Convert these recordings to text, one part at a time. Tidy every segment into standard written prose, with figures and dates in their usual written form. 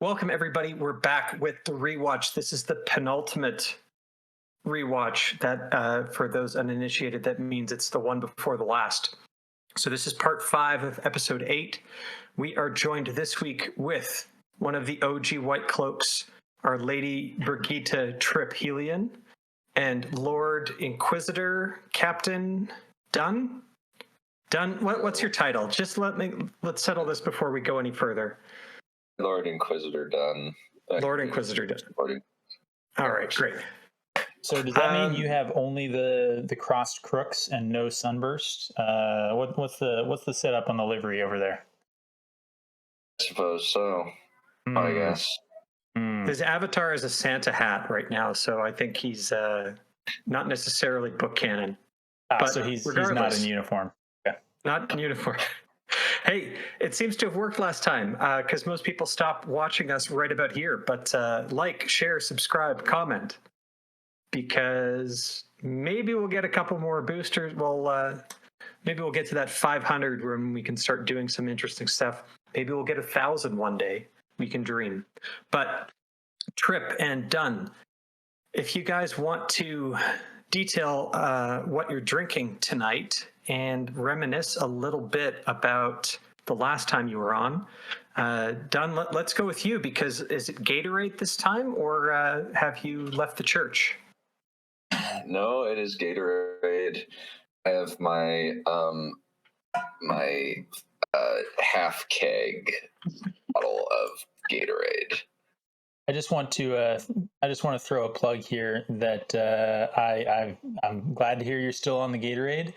Welcome, everybody. We're back with the rewatch. This is the penultimate rewatch. That, for those uninitiated, that means it's the one before the last. So this is part 5 of episode 8. We are joined this week with one of the OG White Cloaks, our Lady Brigitte Tryp Helion, and Lord Inquisitor Captain Dunn. Dunn, what's your title? Just let's settle this before we go any further. Lord Inquisitor Dunn. Lord Inquisitor Dunn. All right, great. So does that mean you have only the crossed crooks and no sunburst? What's the setup on the livery over there? I suppose so. I guess. His avatar is a Santa hat right now, so I think he's not necessarily book canon. But so he's not in uniform. Okay. Not in uniform. Hey, it seems to have worked last time because most people stop watching us right about here. But like, share, subscribe, comment, because maybe we'll get a couple more boosters. Well, maybe we'll get to that 500 when we can start doing some interesting stuff. Maybe we'll get 1,000 one day. We can dream. But Tryp and Dunn, if you guys want to detail what you're drinking tonight and reminisce a little bit about the last time you were on. Dunn, let's go with you, because is it Gatorade this time, or have you left the church? No, it is Gatorade. I have my half keg bottle of Gatorade. I just want to throw a plug here that I'm glad to hear you're still on the Gatorade.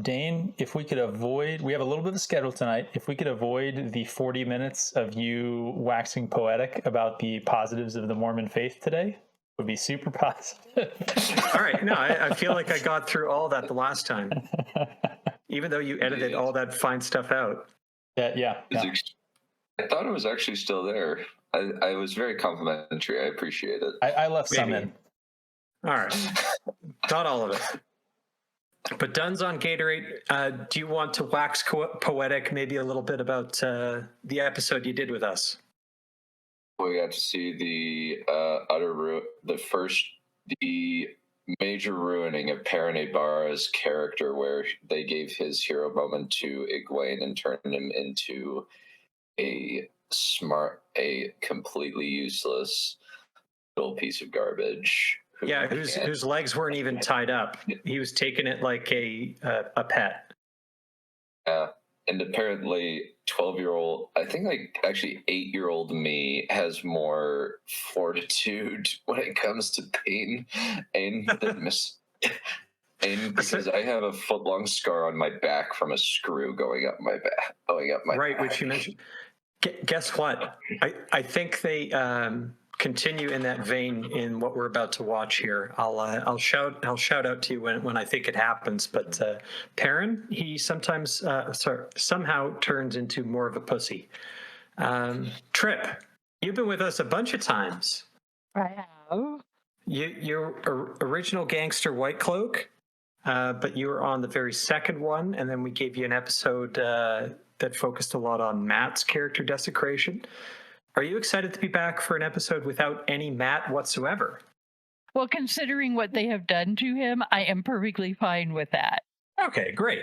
Dane, if we could avoid, we have a little bit of a schedule tonight. If we could avoid the 40 minutes of you waxing poetic about the positives of the Mormon faith today, would be super positive. All right. No, I feel like I got through all that the last time, even though you edited all that fine stuff out. Yeah. I thought it was actually still there. I was very complimentary. I appreciate it. I left some in. All right. Not all of it. But Dunn's on Gatorade. Do you want to wax poetic maybe a little bit about the episode you did with us? We got to see the major ruining of Perrin Ibarra's character, where they gave his hero moment to Egwene and turned him into a completely useless little piece of garbage. Whose legs weren't even tied up. He was taking it like a pet. Yeah, and apparently 12-year-old, I think like actually 8-year-old me has more fortitude when it comes to pain because I have a foot-long scar on my back from a screw going up my back. Right, which you mentioned. Guess what? I think they continue in that vein in what we're about to watch here. I'll shout out to you when I think it happens. But Perrin, he sometimes somehow turns into more of a pussy. Tryp, you've been with us a bunch of times. I have. You're original gangster White Cloak, but you were on the very second one, and then we gave you an episode that focused a lot on Matt's character desecration. Are you excited to be back for an episode without any Matt whatsoever? Well, considering what they have done to him, I am perfectly fine with that. Okay, great.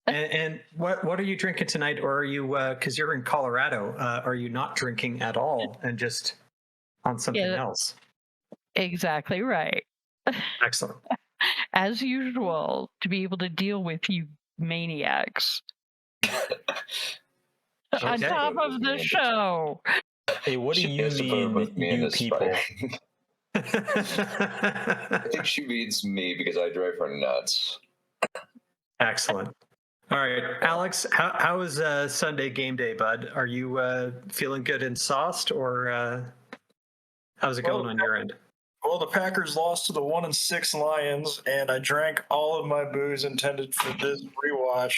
And what are you drinking tonight? Or are you, because you're in Colorado, are you not drinking at all and just on something else? Exactly right. Excellent. As usual, to be able to deal with you maniacs. On top of the show. Hey, what do you mean, you people? I think she means me because I drive her nuts. Excellent. All right, Alex, how was Sunday game day, bud? Are you feeling good and sauced, or how's it going on your end? Well, the Packers lost to the 1-6 Lions, and I drank all of my booze intended for this rewatch.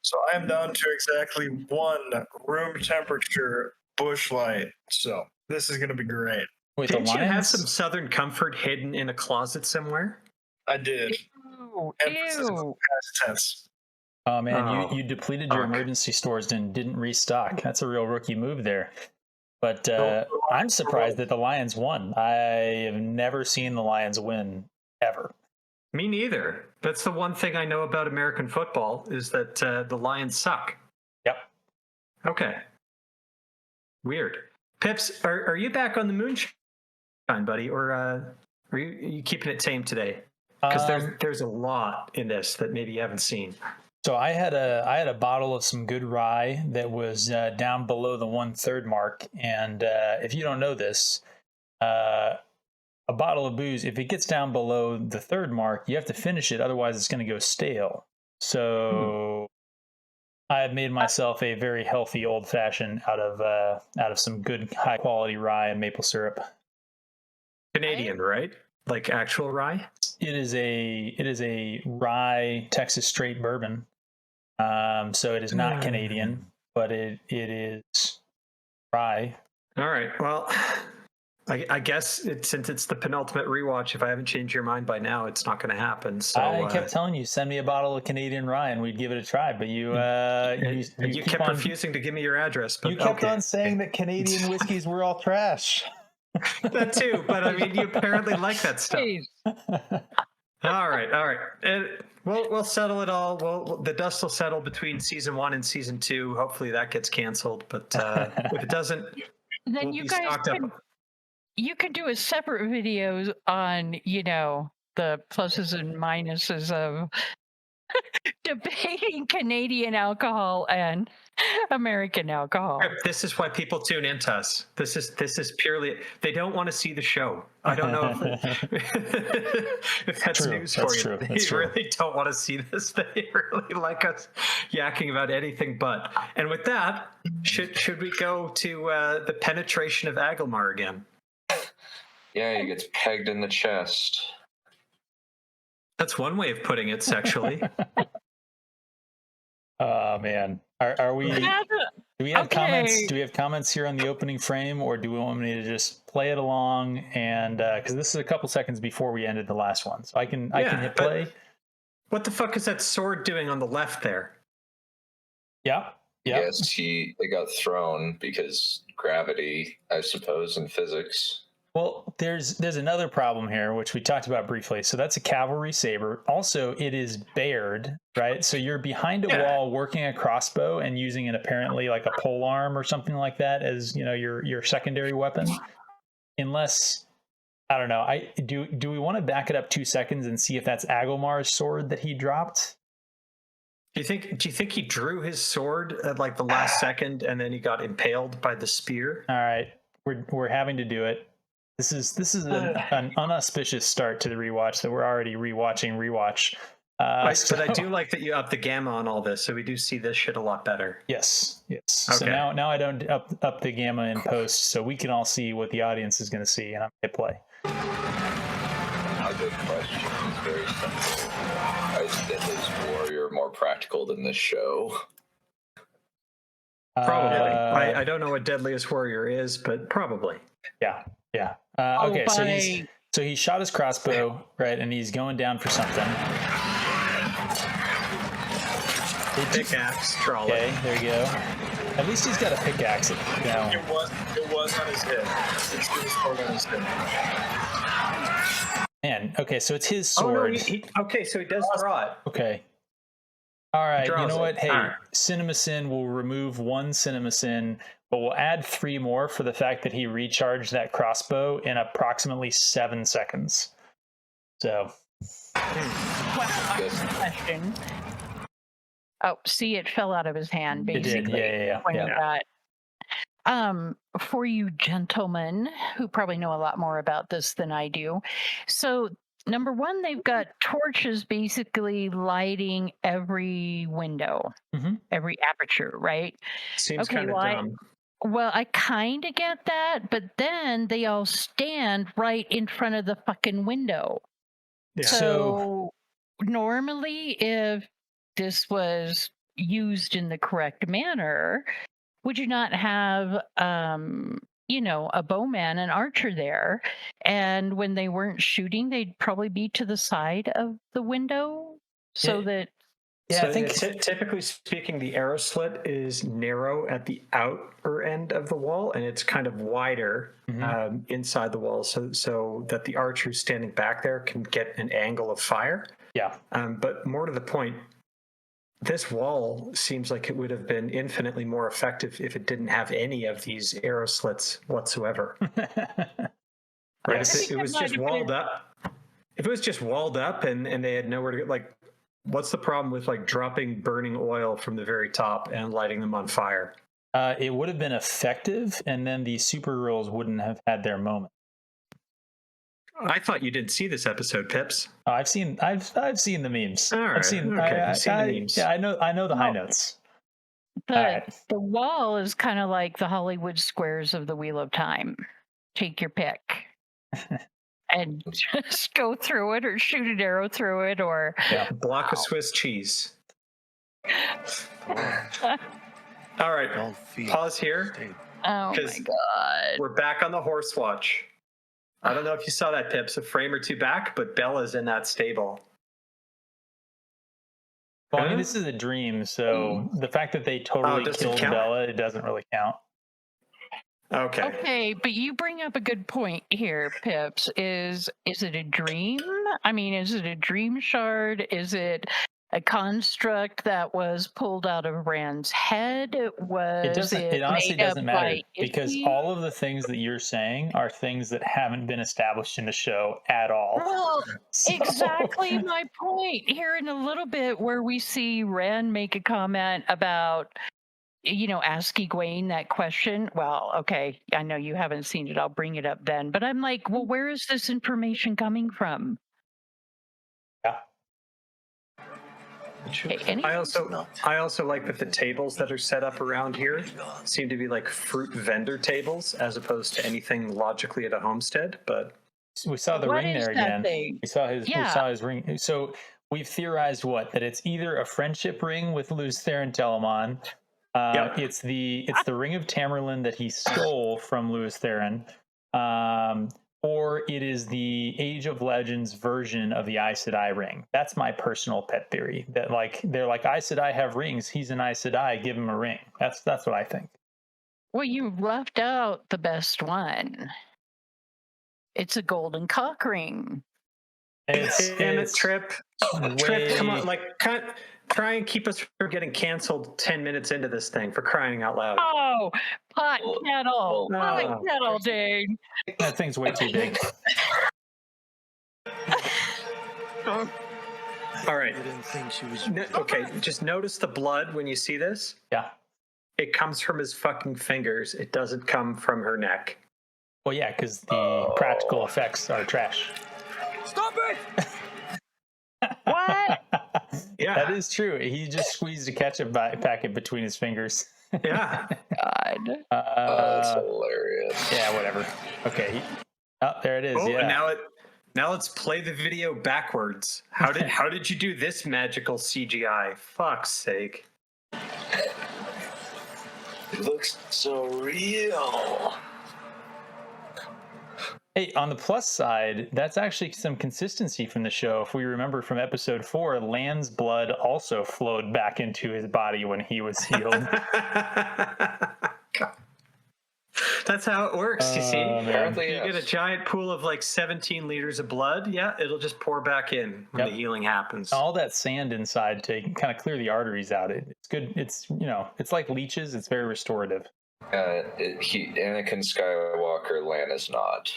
So I am down to exactly 1 room temperature Busch Light. So this is going to be great. Wait, Didn't you have some Southern Comfort hidden in a closet somewhere? I did. Ew. Emphasis on past tense. Oh man, you depleted your emergency stores and didn't restock. That's a real rookie move there. But I'm surprised that the Lions won. I have never seen the Lions win ever. Me neither. That's the one thing I know about American football is that the Lions suck. Yep. Okay. Weird. Pips, are you back on the moonshine, buddy, or are you keeping it tame today? Because there's a lot in this that maybe you haven't seen. So I had a bottle of some good rye that was down below the 1/3 mark, and if you don't know this, a bottle of booze, if it gets down below the 1/3 mark, you have to finish it, otherwise it's going to go stale. So I have made myself a very healthy old fashioned out of some good high quality rye and maple syrup. Canadian, right? Like actual rye? It is a rye Texas straight bourbon. So it is not Canadian, but it is rye. All right. Well, I guess since it's the penultimate rewatch, if I haven't changed your mind by now, it's not going to happen. So I kept telling you, send me a bottle of Canadian rye and we'd give it a try. But you kept refusing to give me on you kept on saying that Canadian whiskeys were all trash. That too, but I mean, you apparently like that stuff. Jeez. All right. We'll settle it all. The dust will settle between season 1 and season 2. Hopefully that gets canceled. But if it doesn't, Then we'll you be guys stocked up. you could do a separate video on, the pluses and minuses of debating Canadian alcohol and American alcohol. This is why people tune into us. This is purely they don't want to see the show. I don't know if that's True. news That's for you. true. They That's true. really don't want to see this. They really like us yakking about anything but. And with that, should we go to the penetration of Agelmar again? Yeah, he gets pegged in the chest. That's one way of putting it sexually. Oh man, are we? Do we have Okay. comments? Do we have comments here on the opening frame, or do we want me to just play it along? And because this is a couple seconds before we ended the last one, so I can hit but play. What the fuck is that sword doing on the left there? Yeah. Yes, it got thrown because gravity, I suppose, and physics. Well, there's another problem here, which we talked about briefly. So that's a cavalry saber. Also, it is bared, right? So you're behind a wall working a crossbow and using it apparently like a pole arm or something like that as your secondary weapon. Unless, I don't know. Do we want to back it up 2 seconds and see if that's Agelmar's sword that he dropped? Do you think he drew his sword at like the last second and then he got impaled by the spear? All right, we're having to do it. This is an unauspicious start to the rewatch that we're already rewatch. But I do like that you up the gamma on all this, so we do see this shit a lot better. Yes. Okay. So now I don't up the gamma in post, so we can all see what the audience is going to see, and I'm going to play. A good question. It's very simple. Is Deadly's Warrior more practical than this show? Probably. I don't know what Deadliest Warrior is, but probably. Yeah. Okay, so he shot his crossbow, right, and he's going down for something. Pickaxe, trolley. Okay, there you go. At least he's got a pickaxe. It was on his head. It's his sword on his head. Man, okay, so it's his Oh, no, sword. okay, so he does draw it. Okay. All right, you know what? Hey, All right. CinemaSin will remove 1 CinemaSin, but we'll add 3 more for the fact that he recharged that crossbow in approximately 7 seconds. So. Question. Oh, see, it fell out of his hand, basically. It did, yeah. When he got for you gentlemen who probably know a lot more about this than I do. So, number one, they've got torches basically lighting every window, every aperture, right? Seems kind of dumb. Well, I kind of get that, but then they all stand right in front of the fucking window. Yeah. So normally, if this was used in the correct manner, would you not have, a bowman, an archer there? And when they weren't shooting, they'd probably be to the side of the window so that Yeah, So I think typically speaking, the arrow slit is narrow at the outer end of the wall, and it's kind of wider inside the wall, so that the archer standing back there can get an angle of fire. yeah. But more to the point, this wall seems like it would have been infinitely more effective if it didn't have any of these arrow slits whatsoever. Right? Yes. If it was just walled up, if it was just walled up and they had nowhere to go, like, what's the problem with like dropping burning oil from the very top and lighting them on fire? It would have been effective, and then the super girls wouldn't have had their moment. I thought you didn't see this episode, Pips. Oh, I've seen the memes. All right, I've seen, okay, you've seen the memes. Yeah, I know the high notes. The wall is kind of like the Hollywood squares of the Wheel of Time. Take your pick. And just go through it or shoot an arrow through it or Block of Swiss cheese. All right, pause here. oh my god. We're back on the horse watch. I don't know if you saw that, Pips, a frame or two back, but Bella's in that stable. Well, I mean, this is a dream, so the fact that they totally killed count? Bella, it doesn't really count. Okay, but you bring up a good point here, Pips. Is it a dream? I mean, is it a dream shard? Is it a construct that was pulled out of Rand's head? It honestly made up doesn't matter by because Izzy? all of the things that you're saying are things that haven't been established in the show at all. Well, So- exactly my point. Here in a little bit, where we see Rand make a comment about, ask Egwene that question. Well, okay, I know you haven't seen it. I'll bring it up then. But I'm like, well, where is this information coming from? Yeah. Okay, I also like that the tables that are set up around here seem to be like fruit vendor tables as opposed to anything logically at a homestead. But we saw the What ring is there that again. thing? We saw his ring. So we've theorized that it's either a friendship ring with Luz Theron Telamon. It's the ring of Tamerlane that he stole from Lewis Theron, or it is the Age of Legends version of the Aes Sedai ring. That's my personal pet theory. That they're like, Aes Sedai have rings. He's an Aes Sedai. Give him a ring. That's what I think. Well, you left out the best one. It's a golden cock ring. damn it, Tryp! Tryp, come on, try and keep us from getting canceled 10 minutes into this thing, for crying out loud. Oh, pot kettle. no. Pot kettle, dude. That thing's way too big. All right. Okay, just notice the blood when you see this. Yeah. It comes from his fucking fingers. It doesn't come from her neck. Well, yeah, because the practical effects are trash. Stop it! What? Yeah. That is true. He just squeezed a ketchup packet between his fingers. Yeah. God. That's hilarious. Yeah, whatever. Okay. Oh, there it is. Oh, yeah. and now let's play the video backwards. How did you do this magical CGI? Fuck's sake. It looks so real. Hey, on the plus side, that's actually some consistency from the show. If we remember from episode 4, Lan's blood also flowed back into his body when he was healed. That's how it works, you see. Apparently, You get a giant pool of like 17 liters of blood, it'll just pour back in when the healing happens. All that sand inside to kind of clear the arteries out. It's good. It's, it's like leeches. It's very restorative. Anakin Skywalker, Lan is not.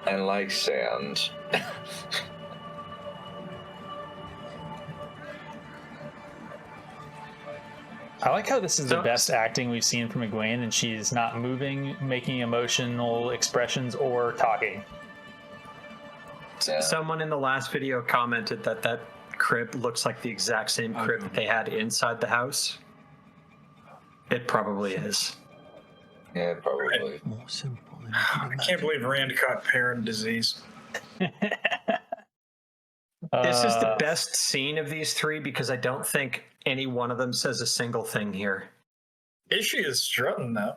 And like sand. I like how this is the best acting we've seen from Egwene, and she's not moving, making emotional expressions, or talking. Yeah. Someone in the last video commented that crib looks like the exact same crib that they had inside the house. It probably is. Yeah, probably. More simple than I can't believe Rand caught Perrin disease. This is the best scene of these three because I don't think any one of them says a single thing here. Ishii is strutting though.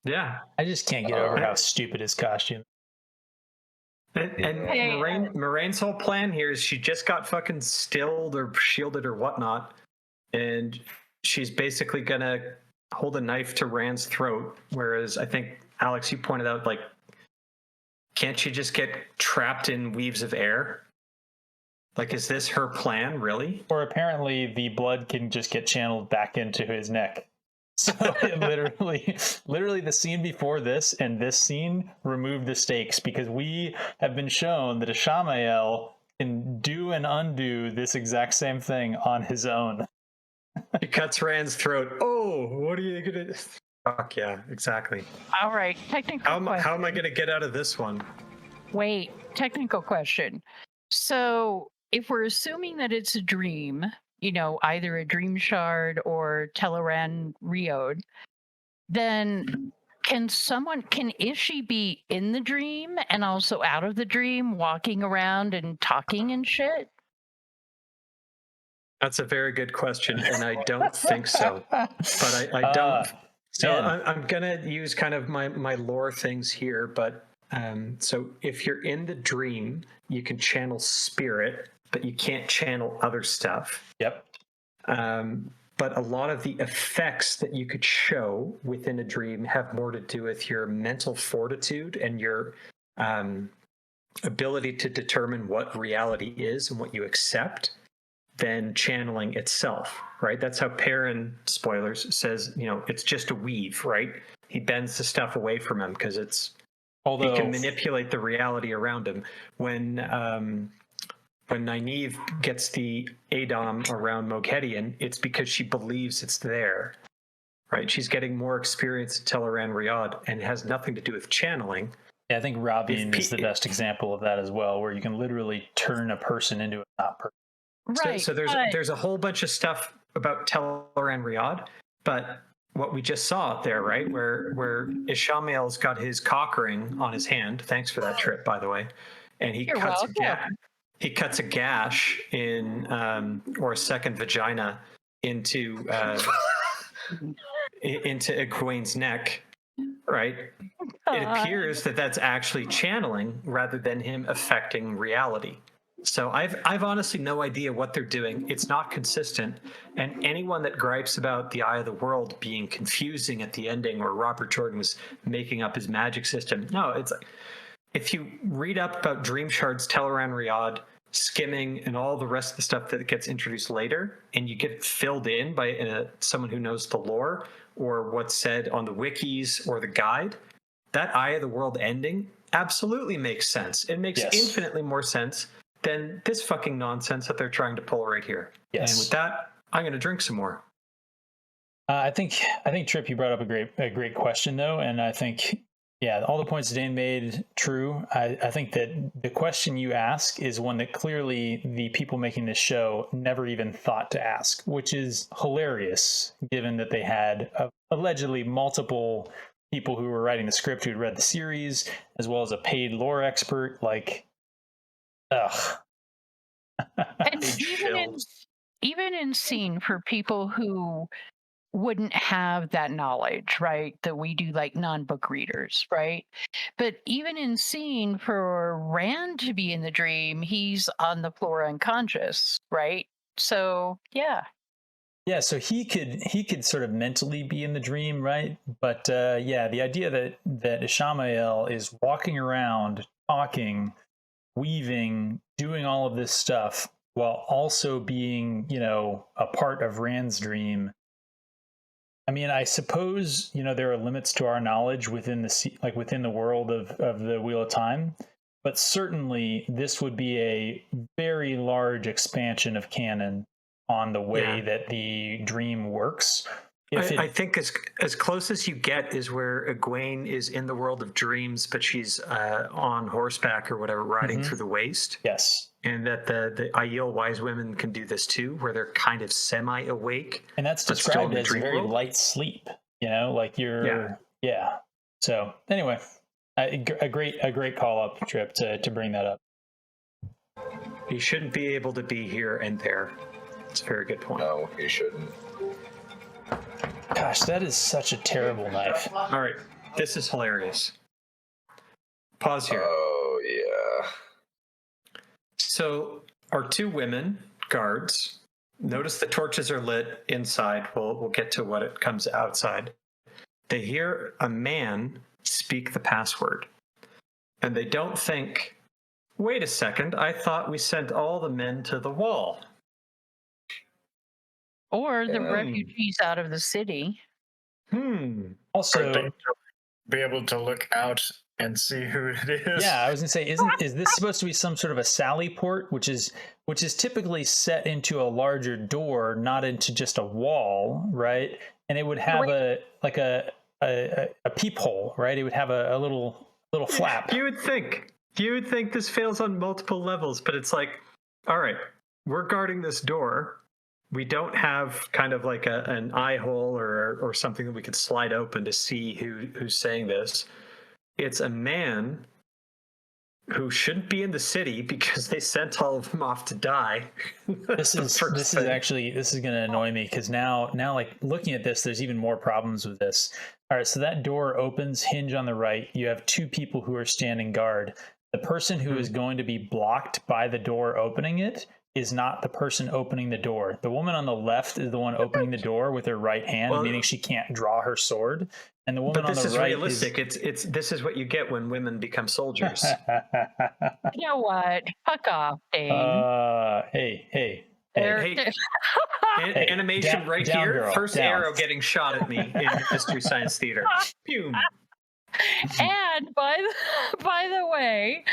Yeah. I just can't get over how stupid his costume. And Hey, Moraine's whole plan here is she just got fucking stilled or shielded or whatnot, and she's basically gonna hold a knife to Rand's throat. Whereas I think Alex, you pointed out, like, can't she just get trapped in weaves of air? Like, is this her plan, really? Or apparently the blood can just get channeled back into his neck. So it literally the scene before this and this scene removed the stakes, because we have been shown that Ishamael can do and undo this exact same thing on his own. He cuts Rand's throat. Oh, what are you gonna? Fuck yeah, exactly. all right, technical question. How am I gonna get out of this one? Wait, technical question. So, if we're assuming that it's a dream, either a dream shard or Teleran Riod, then can Ishi be in the dream and also out of the dream, walking around and talking and shit? That's a very good question, and I don't think so. But I don't. So I'm gonna use kind of my lore things here, but so if you're in the dream, you can channel spirit, but you can't channel other stuff. Yep. But a lot of the effects that you could show within a dream have more to do with your mental fortitude and your ability to determine what reality is and what you accept than channeling itself, right? That's how Perrin, spoilers, says, it's just a weave, right? He bends the stuff away from him because he can manipulate the reality around him. When Nynaeve gets the Adom around Moghedian, it's because she believes it's there, right? She's getting more experience at Teleran Riad, and it has nothing to do with channeling. Yeah, I think Ravine is the best example of that as well, where you can literally turn a person into a not person. Right. So there's a whole bunch of stuff about Teleran Riad, but what we just saw there, right, where Ishamael's got his cock ring on his hand. Thanks for that Tryp, by the way. And he cuts a gash in or a second vagina into Egwene's neck, right? It appears that that's actually channeling rather than him affecting reality. So I've honestly no idea what they're doing. It's not consistent. And anyone that gripes about the Eye of the World being confusing at the ending, or Robert Jordan was making up his magic system, no, it's like, if you read up about Dream Shards, Teleran Riad, skimming, and all the rest of the stuff that gets introduced later, and you get filled in by someone who knows the lore or what's said on the wikis or the guide, that Eye of the World ending absolutely makes sense. It makes infinitely more sense than this fucking nonsense that they're trying to pull right here. Yes. And with that, I'm going to drink some more. I think Tryp, you brought up a great question though, and I think all the points Dane made true. I think that the question you ask is one that clearly the people making this show never even thought to ask, which is hilarious given that they had allegedly multiple people who were writing the script who had read the series, as well as a paid lore expert. Like, ugh. And even in scene for people who wouldn't have that knowledge, right? That we do, like non-book readers, right? But even in scene for Rand to be in the dream, he's on the floor unconscious, right? So yeah. Yeah, so he could sort of mentally be in the dream, right? But the idea that Ishamael is walking around, talking, weaving, doing all of this stuff while also being, a part of Rand's dream. I mean, I suppose, there are limits to our knowledge within the world of the Wheel of Time, but certainly this would be a very large expansion of canon on the way that the dream works. I think as close as you get is where Egwene is in the world of dreams, but she's on horseback or whatever, riding through the waste. Yes. And that the Aiel wise women can do this too, where they're kind of semi-awake. And that's described as a very light sleep, like you're, So anyway, a great call up Tryp to bring that up. He shouldn't be able to be here and there. It's a very good point. No, he shouldn't. Gosh, that is such a terrible knife. All right, this is hilarious. Pause here. Oh yeah. So our two women guards notice the torches are lit inside. We'll get to what it comes outside. They hear a man speak the password, and they don't think, wait a second, I thought we sent all the men to the wall. Or the Yeah. refugees out of the city. Also, to be able to look out and see who it is. yeah, I was gonna say, is this supposed to be some sort of a sally port, which is typically set into a larger door, not into just a wall, right? And it would have a peephole, right? It would have a little flap. You would think this fails on multiple levels, but it's like, all right, we're guarding this door. We don't have kind of like an eye hole or something that we could slide open to see who's saying this. It's a man who shouldn't be in the city because they sent all of them off to die. This is going to annoy me because now like looking at this, there's even more problems with this. All right, so that door opens, hinge on the right. You have two people who are standing guard. The person who is going to be blocked by the door opening it is not the person opening the door. The woman on the left is the one opening the door with her right hand, meaning she can't draw her sword. And the woman on the right is realistic. It's this is what you get when women become soldiers. You know what? Fuck off, Dane. Hey. Animation right down, here. girl, First down. arrow getting shot at me in Mystery Science Theater. Pew. And by the way,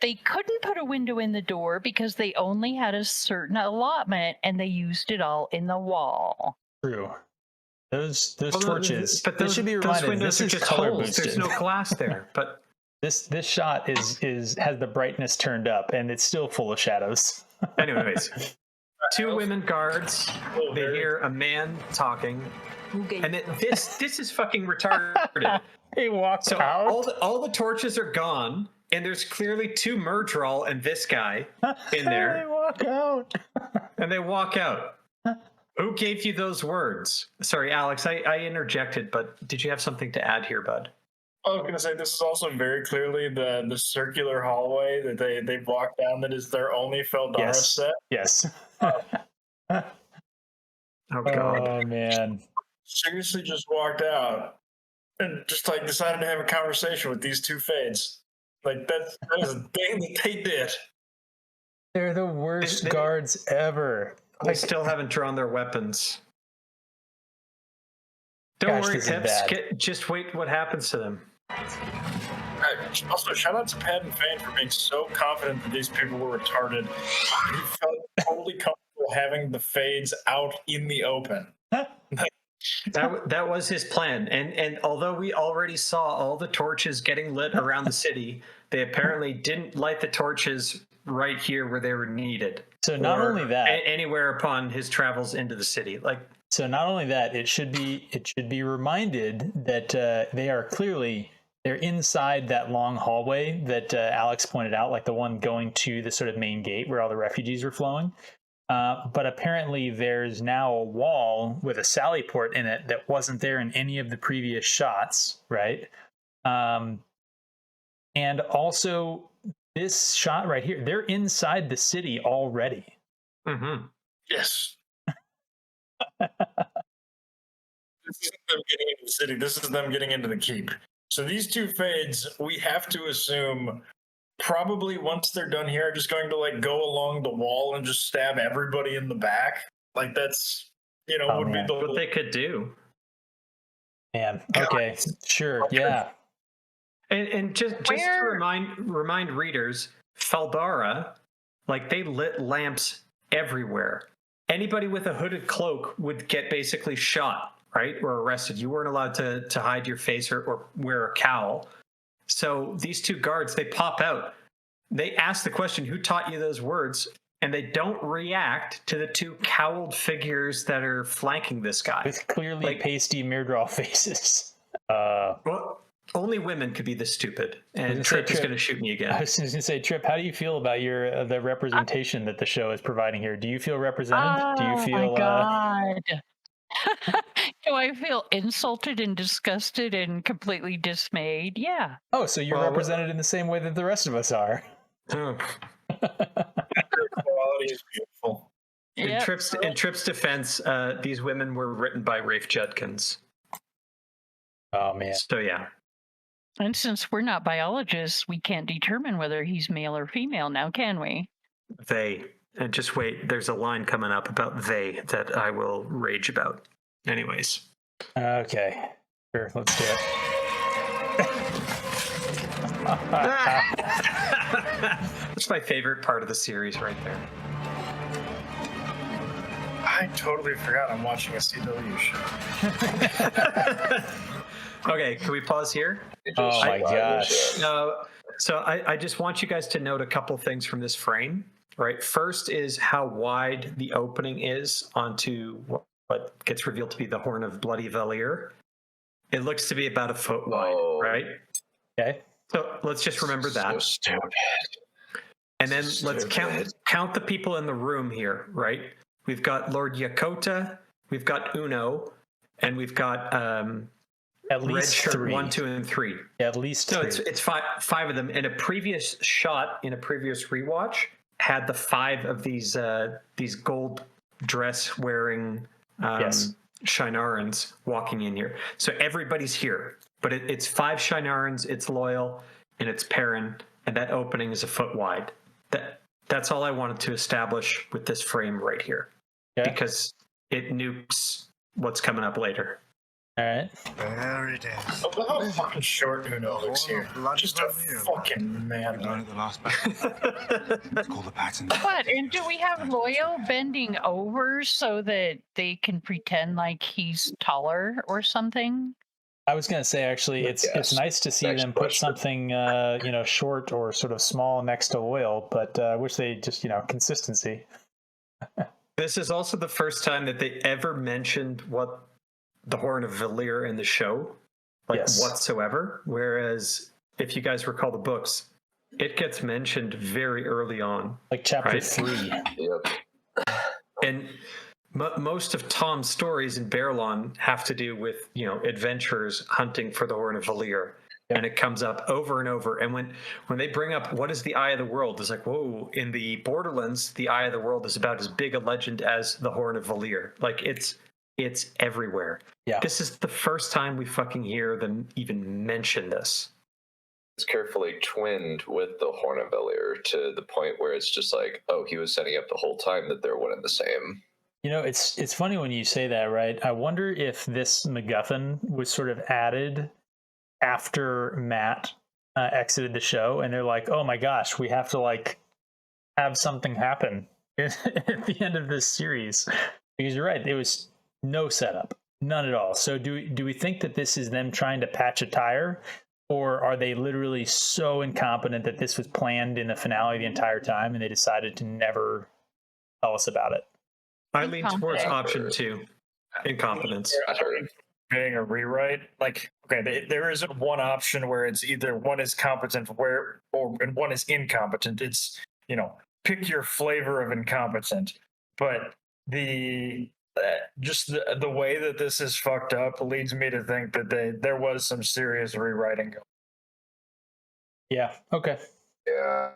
they couldn't put a window in the door because they only had a certain allotment, and they used it all in the wall. True. Those torches. But those should be reminded. Those windows this are is just color holes. boosted. There's no glass there. But this shot has the brightness turned up, and it's still full of shadows. anyways, two women guards. They hear a man talking, and this is fucking retarded. He walks out. All the torches are gone, and there's clearly two Murdral and this guy in there. They walk out. And they walk out. Who gave you those words? Sorry, Alex, I interjected, but did you have something to add here, bud? I was going to say, this is also very clearly the circular hallway that they walk down that is their only Feldara set. Yes. Oh, God. Oh, man. Seriously just walked out and just like decided to have a conversation with these two fades. Like that is a thing that they did. They're the worst guards ever. They still haven't drawn their weapons. Don't worry, Pips. Just wait what happens to them. Also, shout out to Pat and Fane for being so confident that these people were retarded. He felt totally comfortable having the fades out in the open. That was his plan. And although we already saw all the torches getting lit around the city, they apparently didn't light the torches right here where they were needed. So not only that, anywhere upon his travels into the city, so not only that, it should be reminded that they're inside that long hallway that Alex pointed out, like the one going to the sort of main gate where all the refugees are flowing. But apparently there's now a wall with a sally port in it that wasn't there in any of the previous shots, right? And also this shot right here, they're inside the city already. Mm-hmm. Yes. This isn't them getting into the city. This is them getting into the keep. So these two fades, we have to assume, probably once they're done here, are just going to go along the wall and just stab everybody in the back. Like that's, would be what they could do. Man, okay, sure, yeah. And just to remind readers, Feldara, they lit lamps everywhere. Anybody with a hooded cloak would get basically shot, right, or arrested. You weren't allowed to hide your face or wear a cowl. So these two guards, they pop out. They ask the question, who taught you those words? And they don't react to the two cowled figures that are flanking this guy. With clearly pasty Myrdral faces. Well, only women could be this stupid. And Tryp is going to shoot me again. I was just going to say, Tryp, how do you feel about the representation that the show is providing here? Do you feel represented? Do you feel? Oh my God. Do I feel insulted and disgusted and completely dismayed? Yeah. Oh, so you're Well, represented in the same way that the rest of us are. Oh. Quality is beautiful. In Yep. Tryp's defense, these women were written by Rafe Judkins. Oh man. So yeah. And since we're not biologists, we can't determine whether he's male or female now, can we? They. And just wait, there's a line coming up about they that I will rage about. Anyways. Okay. Sure, let's do it. That's my favorite part of the series right there. I totally forgot I'm watching a CW show. Okay, can we pause here? Oh my gosh. So I just want you guys to note a couple things from this frame. Right. First is how wide the opening is onto what gets revealed to be the Horn of Bloody Valere. It looks to be about a foot wide, right? Okay. So let's just remember that. So stupid. And then let's count the people in the room here, right? We've got Lord Yakota, we've got Uno, and we've got At Red least Shirt 3. 1, 2, and 3. At least So 3. it's five of them. In a previous shot, in a previous rewatch, had the 5 of these gold dress wearing Yes. Shinarans walking in here. So everybody's here, but it's 5 Shinarans, it's Loyal, and it's Perrin, and that opening is a foot wide. That's all I wanted to establish with this frame right here, because it nukes what's coming up later. All right. There it is. Look how fucking short Uno looks here. Just a fucking man. Learn at the last battle. It's called the pattern. What? And do we have Loyal bending over so that they can pretend like he's taller or something? I was going to say, actually, it's nice to see Next them put question. something, short or sort of small next to Loyal, but I wish they just, consistency. This is also the first time that they ever mentioned what the Horn of Valere in the show, whatsoever. Whereas, if you guys recall the books, it gets mentioned very early on. Like chapter Right. 3. Yep. And most of Tom's stories in Berlon have to do with, adventurers hunting for the Horn of Valere. Yep. And it comes up over and over. And when they bring up what is the Eye of the World, it's like, whoa, in the Borderlands, the Eye of the World is about as big a legend as the Horn of Valere. Like, it's everywhere. Yeah. This is the first time we fucking hear them even mention this. It's carefully twinned with the Horn of Valere to the point where it's just like, oh, he was setting up the whole time that they're one and the same. It's funny when you say that, right? I wonder if this McGuffin was sort of added after Matt exited the show, and they're like, oh my gosh, we have to have something happen at the end of this series. Because you're right, it was no setup, none at all. So do we think that this is them trying to patch a tire, or are they literally so incompetent that this was planned in the finale the entire time and they decided to never tell us about it? I lean towards option 2, incompetence. Being a rewrite, there isn't one option where it's either one is competent and one is incompetent. It's pick your flavor of incompetent. But the way that this is fucked up leads me to think that there was some serious rewriting going. Yeah. Okay. Yeah.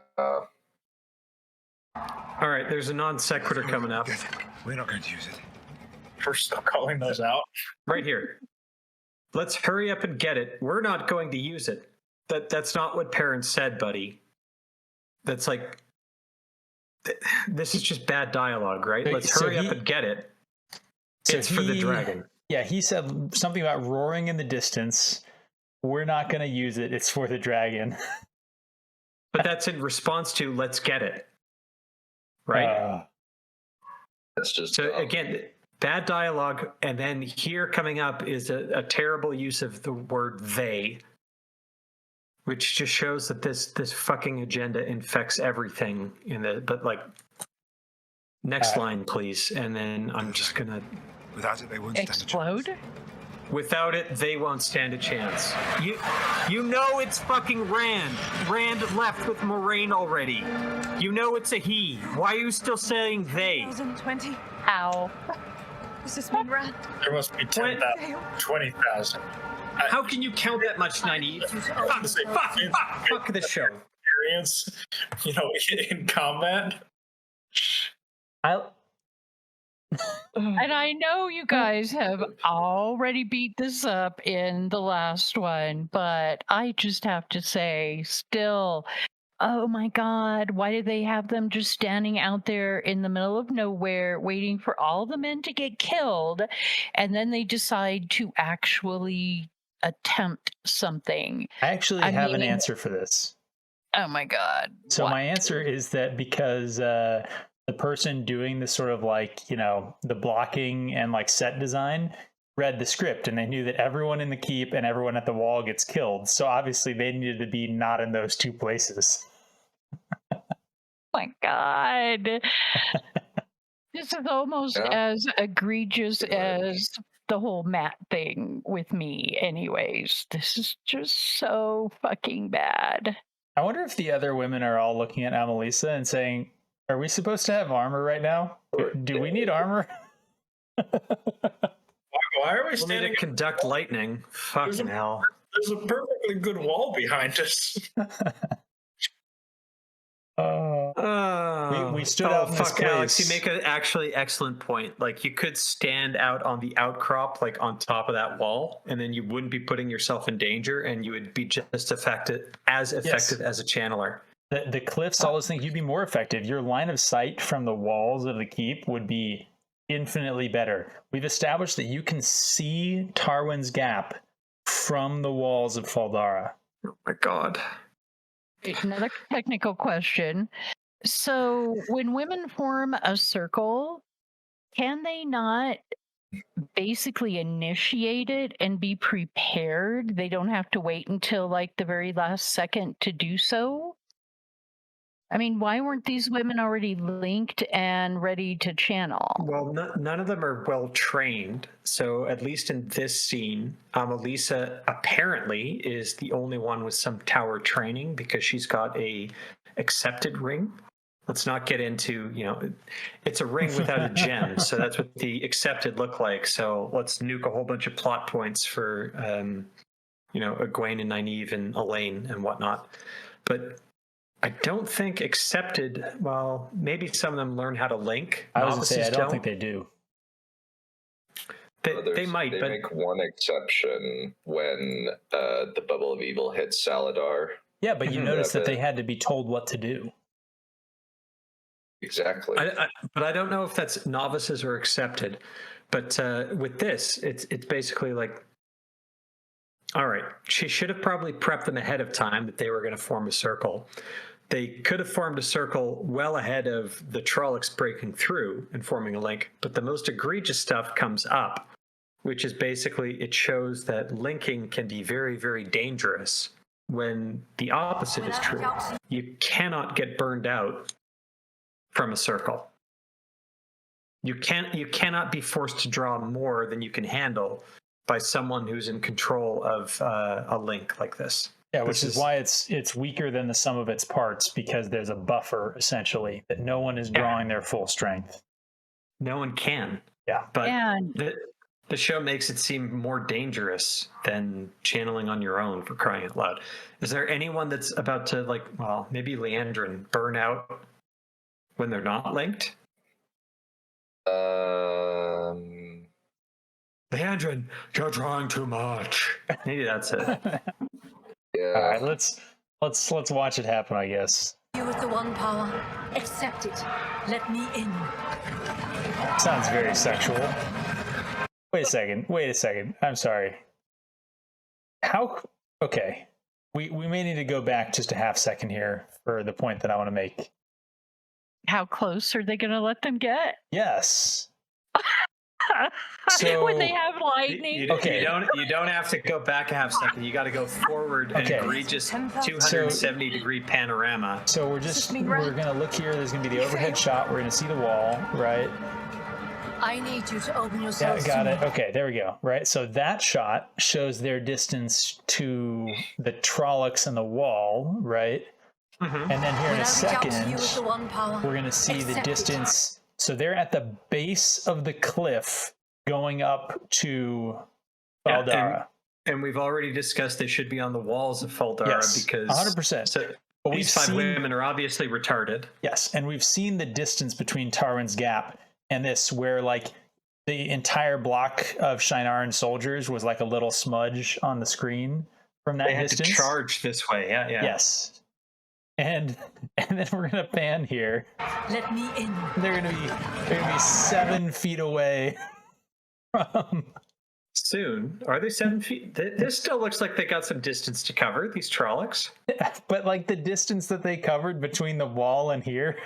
All right, there's a non sequitur coming up. We're not going to use it. We're still calling those out. Right here. Let's hurry up and get it. We're not going to use it. That's not what parents said, buddy. That's this is just bad dialogue, right? Let's hurry up and get it. It's for the dragon. Yeah, he said something about roaring in the distance. We're not going to use it. It's for the dragon. But that's in response to let's get it. Right? That's just so again, bad dialogue, and then here coming up is a terrible use of the word they, which just shows that this fucking agenda infects everything in the next line, please. And then I'm just gonna without it they won't stand a Explode? chance. Without it, they won't stand a chance. You know it's fucking Rand. Rand left with Moraine already. You know it's a he. Why are you still saying they? 2020. How? Does this mean run? There must be 10,000, 20,000. How can you count that much, naive? Fuck this show. Experience, in combat. And I know you guys have already beat this up in the last one, but I just have to say, still, oh my God, why did they have them just standing out there in the middle of nowhere waiting for all the men to get killed? And then they decide to actually attempt something. I actually have an answer for this. Oh my God. So what? my answer is that because the person doing the sort of like, the blocking and like set design read the script and they knew that everyone in the keep and everyone at the wall gets killed. So obviously they needed to be not in those two places. Oh my God. This is almost as egregious as the whole Matt thing with me. Anyways, this is just so fucking bad. I wonder if the other women are all looking at Amelisa and saying, are we supposed to have armor right now? Do we need armor? Why are we We'll need standing? to conduct lightning. Fucking hell. There's a perfectly good wall behind us. We stood out in this fuck, Alex, you place. make an actually excellent point. Like, you could stand out on the outcrop, like on top of that wall, and then you wouldn't be putting yourself in danger, and you would be just as effective as a channeler. The cliffs, all those things, you'd be more effective. Your line of sight from the walls of the keep would be infinitely better. We've established that you can see Tarwin's Gap from the walls of Faldara. Oh my God. Another technical question. So when women form a circle, can they not basically initiate it and be prepared? They don't have to wait until like the very last second to do so? I mean, why weren't these women already linked and ready to channel? Well, none of them are well trained. So at least in this scene, Amelisa apparently is the only one with some tower training because she's got a accepted ring. Let's not get into, it's a ring without a gem. So that's what the accepted look like. So let's nuke a whole bunch of plot points for, Egwene and Nynaeve and Elaine and whatnot. But I don't think accepted. Well, maybe some of them learn how to link. I was going to say, I don't don't think they do. They might, but make one exception when the bubble of evil hits Saladar. Yeah, but you notice that they had to be told what to do. Exactly. But I don't know if that's novices or accepted. But with this, it's basically like, all right, she should have probably prepped them ahead of time that they were going to form a circle. They could have formed a circle well ahead of the Trollocs breaking through and forming a link. But the most egregious stuff comes up, which is basically it shows that linking can be very, very dangerous when the opposite is true. You cannot get burned out from a circle. You cannot be forced to draw more than you can handle by someone who's in control of a link like this. Yeah, which is why it's weaker than the sum of its parts, because there's a buffer essentially that no one is drawing their full strength. No one can. Yeah, but the show makes it seem more dangerous than channeling on your own, for crying out loud. Is there anyone that's about to maybe Leandrin burn out when they're not linked? Leandrin, you're drawing too much. Maybe that's it. Yeah. All right, let's watch it happen, I guess. You with the one power, accept it. Let me in. Sounds very sexual. Wait a second. I'm sorry. Okay. We may need to go back just a half second here for the point that I want to make. How close are they going to let them get? Yes. When they have lightning. You don't have to go back a half second. You got to go forward an egregious 270 degree panorama. So we're going to look here. There's going to be the overhead shot. We're going to see the wall, right? I need you to open yourself. Yeah, got it. Okay, there we go. Right. So that shot shows their distance to the Trollocs and the wall, right? Mm-hmm. And then here in a second, we're going to see the distance. So they're at the base of the cliff going up to Yeah, Valdara. and we've already discussed they should be on the walls of Faldara Yes, because 100%. So But these five women are obviously retarded. Yes, and we've seen the distance between Tarwin's Gap and this, where like the entire block of Shinaran soldiers was like a little smudge on the screen from that They had distance. to charge this way. Yeah. Yes, and then we're gonna pan here. Let me in. They're gonna be 7 feet away from. Soon. Are they 7 feet? This still looks like they got some distance to cover, these Trollocs. But like the distance that they covered between the wall and here.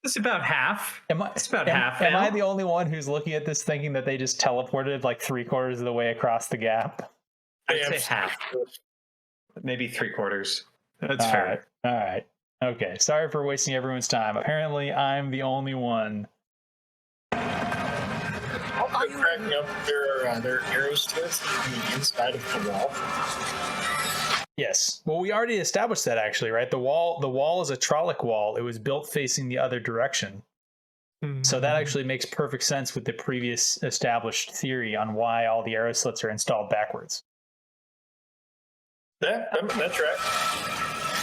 It's about half. It's about half. Am now. I the only one who's looking at this thinking that they just teleported like 3/4 of the way across the gap? I'd say half. Maybe 3/4. That's All fair. right. All right. Okay. Sorry for wasting everyone's time. Apparently, I'm the only one. Also, cracking up their arrow slits on the inside of the wall. Yes. Well, we already established that actually, right? The wall is a Trolloc wall. It was built facing the other direction. So that actually makes perfect sense with the previous established theory on why all the arrow slits are installed backwards. Yeah, that's right.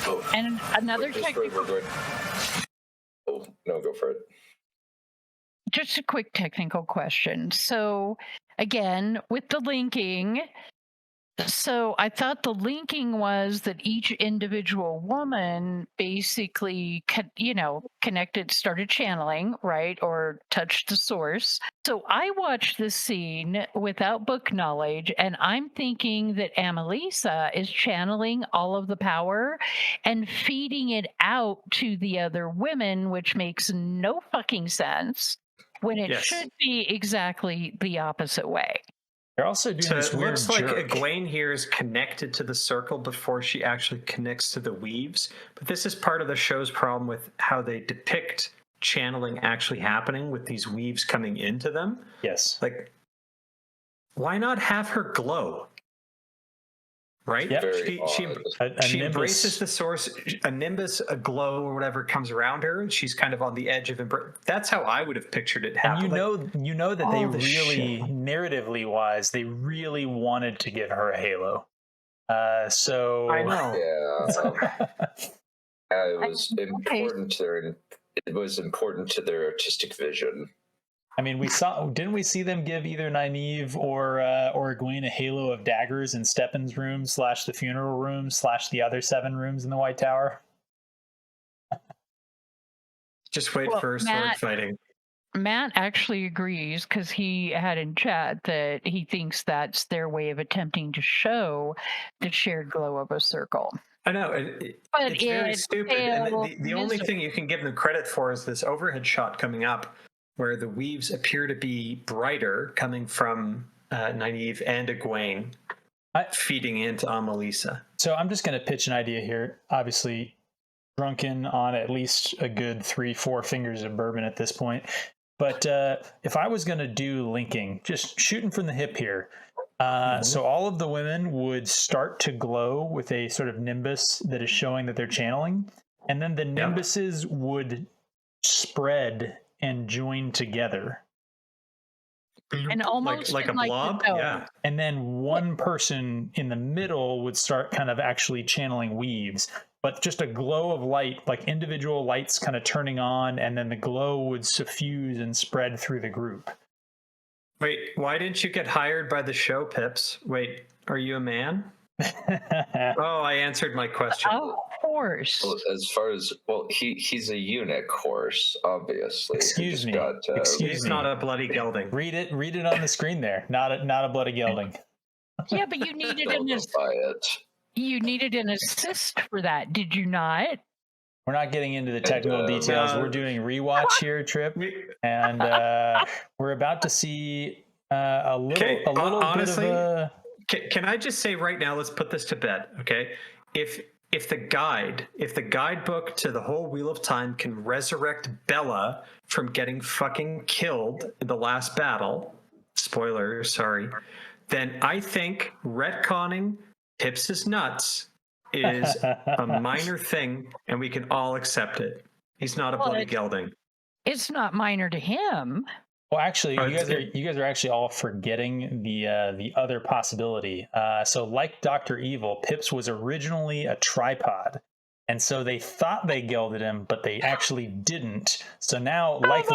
Oh, And another just technical, Oh, no, go for it. just a quick technical question. So again, with the linking, so I thought the linking was that each individual woman basically, connected, started channeling, right, or touched the source. So I watched this scene without book knowledge, and I'm thinking that Amelisa is channeling all of the power and feeding it out to the other women, which makes no fucking sense when it Yes. should be exactly the opposite way. They're also doing So this it weird looks like jerk. Egwene here is connected to the circle before she actually connects to the weaves. But this is part of the show's problem with how they depict channeling actually happening with these weaves coming into them. Yes. Like, why not have her glow? Right? Yep. Very She odd. she nimbus. embraces the source, a nimbus, a glow, or whatever comes around her. She's kind of on the edge of that's how I would have pictured it And happen. you know that they all this really, shit. narratively wise, they really wanted to give her a halo. So I know. Yeah, it was important to their. It was important to their artistic vision. I mean, didn't we see them give either Nynaeve or Egwene a halo of daggers in Steppen's room / the funeral room / the other 7 rooms in the White Tower? Just wait Well, for sword fighting. Matt actually agrees because he had in chat that he thinks that's their way of attempting to show the shared glow of a circle. I know. But It's very it stupid. And failed the only thing you can give them credit for is this overhead shot coming up where the weaves appear to be brighter coming from Nynaeve and Egwene feeding into Amelisa. So I'm just going to pitch an idea here. Obviously, drunken on at least a good 3-4 fingers of bourbon at this point. But if I was going to do linking, just shooting from the hip here. So all of the women would start to glow with a sort of nimbus that is showing that they're channeling. And then the nimbuses would spread and join together. And almost like a blob? Yeah. And then one person in the middle would start kind of actually channeling weaves. But just a glow of light, like individual lights kind of turning on, and then the glow would suffuse and spread through the group. Wait, why didn't you get hired by the show, Pips? Wait, are you a man? Oh, I answered my question. Of course. Well, as far as he's a eunuch horse, obviously. Excuse me. He's not a bloody gelding. Read it on the screen there. Not a bloody gelding. Yeah, but you needed You needed an assist for that, did you not? We're not getting into the technical details. We're doing rewatch here, Tryp, and we're about to see a little honestly, bit of a. Can I just say right now? Let's put this to bed, okay? If the guidebook to the whole Wheel of Time can resurrect Bella from getting fucking killed in the last battle, spoilers, sorry, then I think retconning Pips' nuts is a minor thing, and we can all accept it. He's not a bloody gelding. It's not minor to him. Well, actually, Oh, you guys are actually all forgetting the other possibility. So, like Dr. Evil, Pips was originally a tripod, and so they thought they gelded him, but they actually didn't. So now, like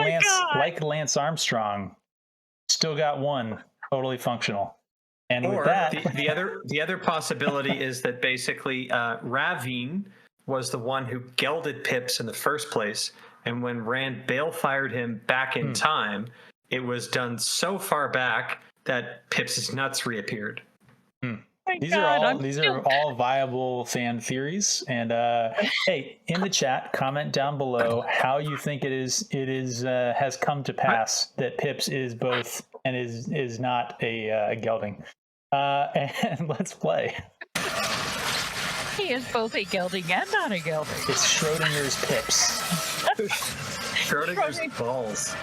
Lance Armstrong, still got one totally functional. And or with that, the other possibility is that basically Ravine was the one who gelded Pips in the first place, and when Rand balefiered him back in time, it was done so far back that Pips's nuts reappeared. These are all viable fan theories. And hey, in the chat, comment down below how you think it is has come to pass that Pips is both and is not a gelding. And let's play. He is both a gelding and not a gelding. It's Schrodinger's Pips. Schrodinger's balls.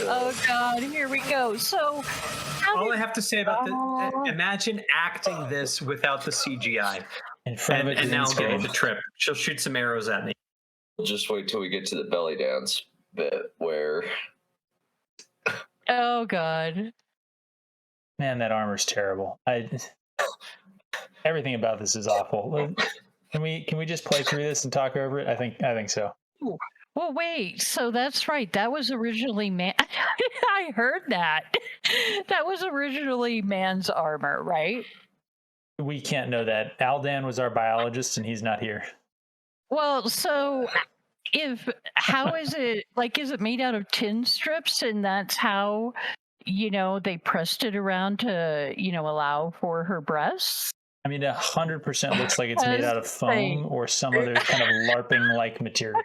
Oh God, here we go. So, all I have to say about this: imagine acting this without the CGI. In front of a and now green getting screen. the Tryp. She'll shoot some arrows at me. We'll just wait till we get to the belly dance bit where. oh God. Man, that armor's terrible. Everything about this is awful. Can we just play through this and talk over it? I think so. Well, wait. So that's right. That was originally man. I heard that. That was originally man's armor, right? We can't know that. Aldan was our biologist, and he's not here. Well, so how is it like? Is it made out of tin strips, and that's how they pressed it around to allow for her breasts? I mean, 100% looks like it's made out of foam or some other kind of LARPing-like material.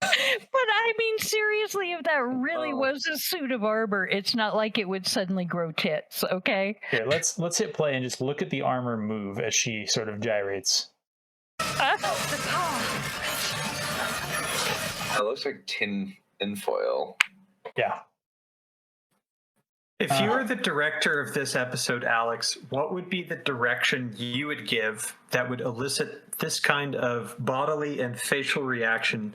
But I mean, seriously, if that really was a suit of armor, it's not like it would suddenly grow tits, okay? Here, let's hit play and just look at the armor move as she sort of gyrates. That looks like tin foil. Yeah. If you were the director of this episode, Alex, what would be the direction you would give that would elicit this kind of bodily and facial reaction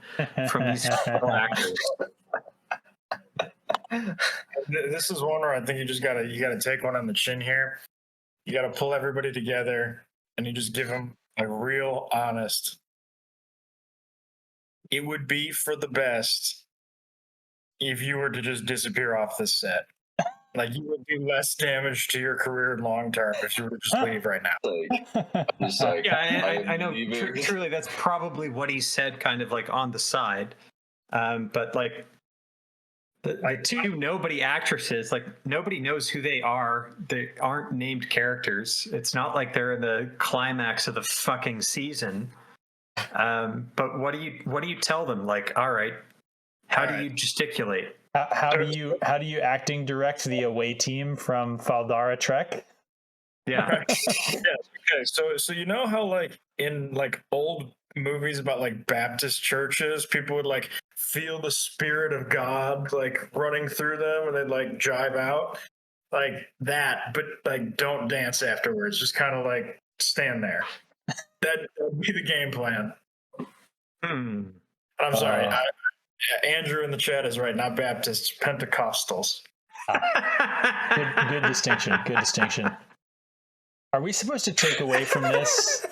from these actors? This is one where I think you gotta take one on the chin here. You gotta pull everybody together, and you just give them a real honest. It would be for the best if you were to just disappear off this set. Like, you would do less damage to your career long term if you were to just leave right now. I know. Truly, that's probably what he said, kind of like on the side. But like the two nobody actresses, like nobody knows who they are. They aren't named characters. It's not like they're in the climax of the fucking season. But what do you tell them? Like, all right, how do you gesticulate? How do you acting direct the away team from Faldara Trek? Yeah. Okay. So you know how like in like old movies about like Baptist churches, people would like feel the spirit of God like running through them, and they'd like jive out like that, but like don't dance afterwards. Just kind of like stand there. That would be the game plan. I'm sorry. Andrew in the chat is right. Not Baptists, Pentecostals. Good distinction. Good distinction. Are we supposed to take away from this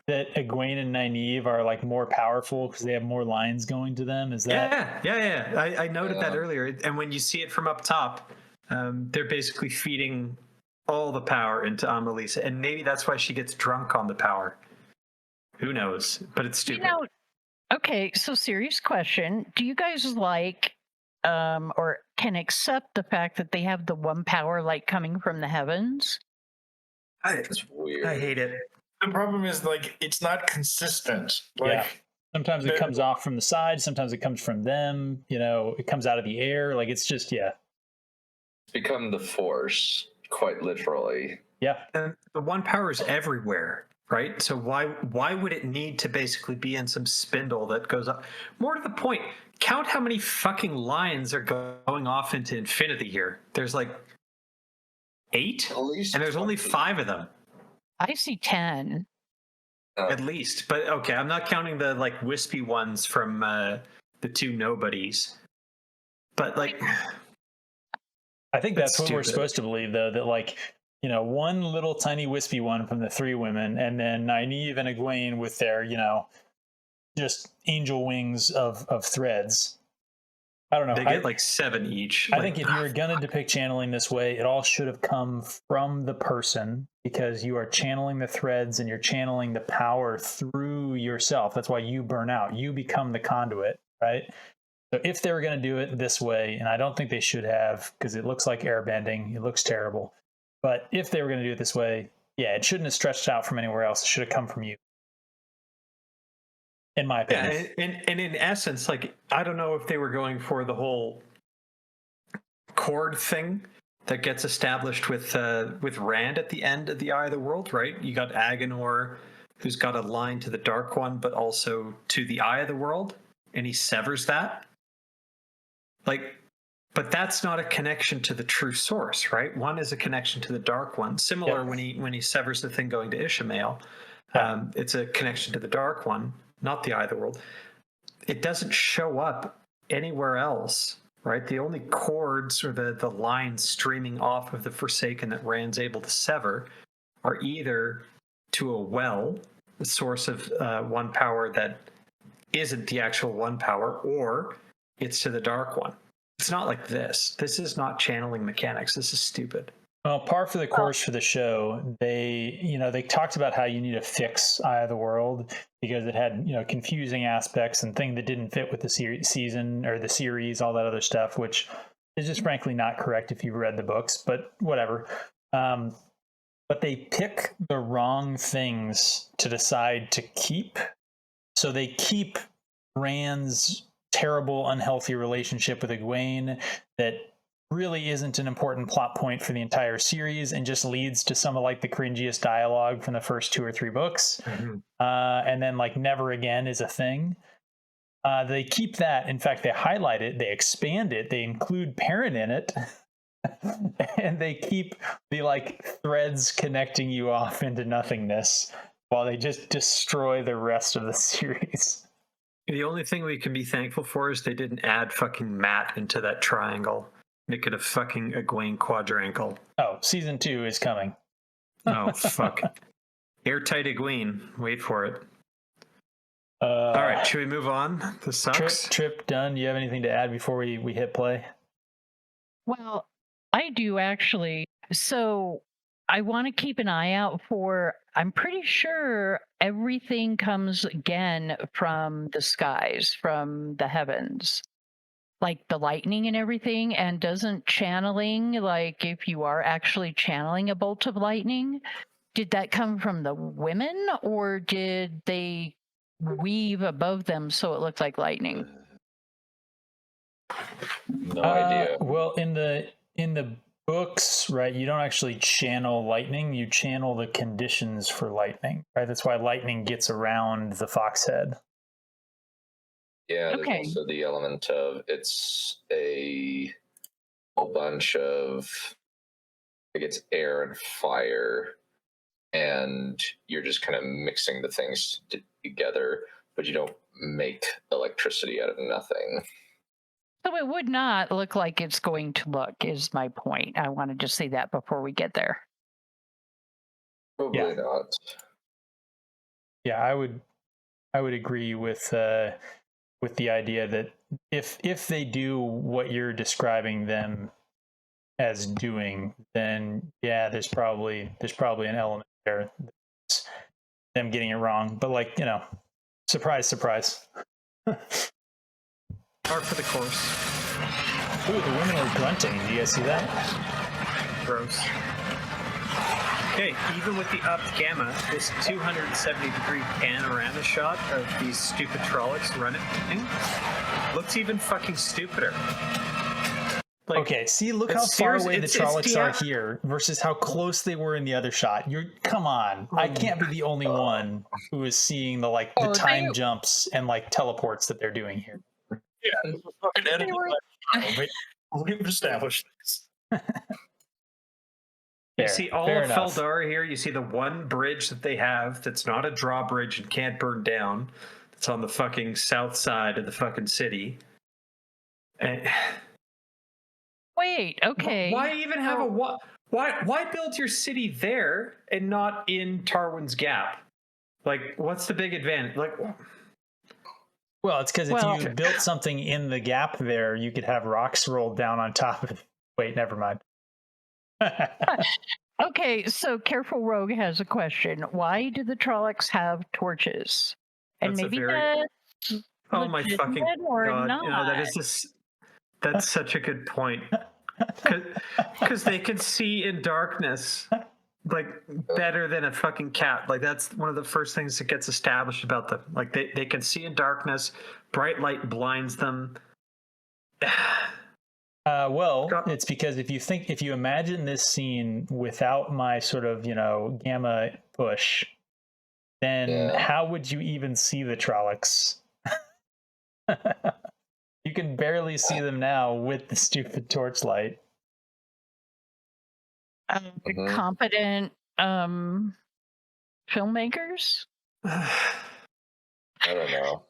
that Egwene and Nynaeve are like more powerful because they have more lines going to them? Is that? Yeah. I noted that earlier. And when you see it from up top, they're basically feeding all the power into Amelisa, and maybe that's why she gets drunk on the power. Who knows? But it's stupid. Okay, so serious question. Do you guys like or can accept the fact that they have the one power like coming from the heavens? It's weird. I hate it. The problem is like it's not consistent. Like, yeah. Sometimes it comes off from the side. Sometimes it comes from them. It comes out of the air. Like it's just It's become the Force, quite literally. Yeah. And the one power is everywhere. Right? So why would it need to basically be in some spindle that goes up? More to the point, count how many fucking lines are going off into infinity here. There's like 8, At least and there's 20. only 5 of them. I see 10. At least. But okay, I'm not counting the like wispy ones from the two nobodies. But like, I think that's what we're stupid. supposed to believe, though, that like, you know, one little tiny wispy one from the three women, and then Nynaeve and Egwene with their, you know, just angel wings of threads. I don't know. They get like 7 each. I think if you were going to depict channeling this way, it all should have come from the person, because you are channeling the threads and you're channeling the power through yourself. That's why you burn out. You become the conduit, right? So if they were going to do it this way, and I don't think they should have, because it looks like airbending, it looks terrible. But if they were going to do it this way, yeah, it shouldn't have stretched out from anywhere else. It should have come from you, in my opinion. Yeah, and in essence, like, I don't know if they were going for the whole chord thing that gets established with Rand at the end of the Eye of the World, right? You got Agenor, who's got a line to the Dark One, but also to the Eye of the World, and he severs that. Like, but that's not a connection to the true source, right? One is a connection to the Dark One. Similar when he severs the thing going to Ishamael, it's a connection to the Dark One, not the Eye of the World. It doesn't show up anywhere else, right? The only chords or the lines streaming off of the Forsaken that Rand's able to sever are either to a well, the source of one power that isn't the actual one power, or it's to the Dark One. It's not like this. This is not channeling mechanics. This is stupid. Well, par for the course for the show, they talked about how you need to fix Eye of the World because it had, you know, confusing aspects and things that didn't fit with the season or the series, all that other stuff, which is just frankly not correct if you've read the books, but whatever. But they pick the wrong things to decide to keep. So they keep Rand's terrible, unhealthy relationship with Egwene that really isn't an important plot point for the entire series and just leads to some of like the cringiest dialogue from the first 2 or 3 books. Mm-hmm. And then like never again is a thing. They keep that. In fact, they highlight it, they expand it, they include Perrin in it. And they keep the like threads connecting you off into nothingness while they just destroy the rest of the series. The only thing we can be thankful for is they didn't add fucking Matt into that triangle. Make it a fucking Egwene quadrangle. Oh, season 2 is coming. Oh, fuck. Airtight Egwene. Wait for it. All right, should we move on? This sucks. Tryp, done. Do you have anything to add before we hit play? Well, I do actually. So I want to keep an eye out for, I'm pretty sure everything comes again from the skies, from the heavens, like the lightning and everything. And doesn't channeling, like if you are actually channeling a bolt of lightning, did that come from the women or did they weave above them so it looked like lightning? No idea. Well, in the books, right, you don't actually channel lightning, you channel the conditions for lightning, right? That's why lightning gets around the foxhead. Yeah, there's Okay. also the element of it's a whole bunch of, I think it's air and fire, and you're just kind of mixing the things together, but you don't make electricity out of nothing. So it would not look like it's going to look, is my point. I want to just say that before we get there. Probably not. Yeah, I would agree with the idea that if they do what you're describing them as doing, then yeah, there's probably an element there, that's them getting it wrong. But like, you know, surprise, surprise. Par for the course. Ooh, the women were grunting. Do you guys see that? Gross. Okay, even with the up gamma, this 270-degree panorama shot of these stupid Trollocs running looks even fucking stupider. Like, okay, see, look how far away the Trollocs are Diablo. here versus how close they were in the other shot. Come on. I can't be the only one who is seeing the time jumps and like teleports that they're doing here. Yeah, fucking edited. We've established this. You see all fair of enough. Feldar here. You see the one bridge that they have that's not a drawbridge and can't burn down. It's on the fucking south side of the fucking city. And wait. Okay. Why even have a why build your city there and not in Tarwin's Gap? Like, what's the big advantage? Like, Well, it's because if Well- you built something in the gap there, you could have rocks rolled down on top of it. Wait, never mind. Okay, so Careful Rogue has a question. Why do the Trollocs have torches? And That's a maybe very- that's oh my fucking legitimate or god! not. You know, that's such a good point. Because they can see in darkness, like, better than a fucking cat. Like, that's one of the first things that gets established about them. Like, they can see in darkness. Bright light blinds them. Well, it's because if you imagine this scene without my sort of, gamma push, then how would you even see the Trollocs? You can barely see them now with the stupid torchlight. Competent filmmakers? I don't know.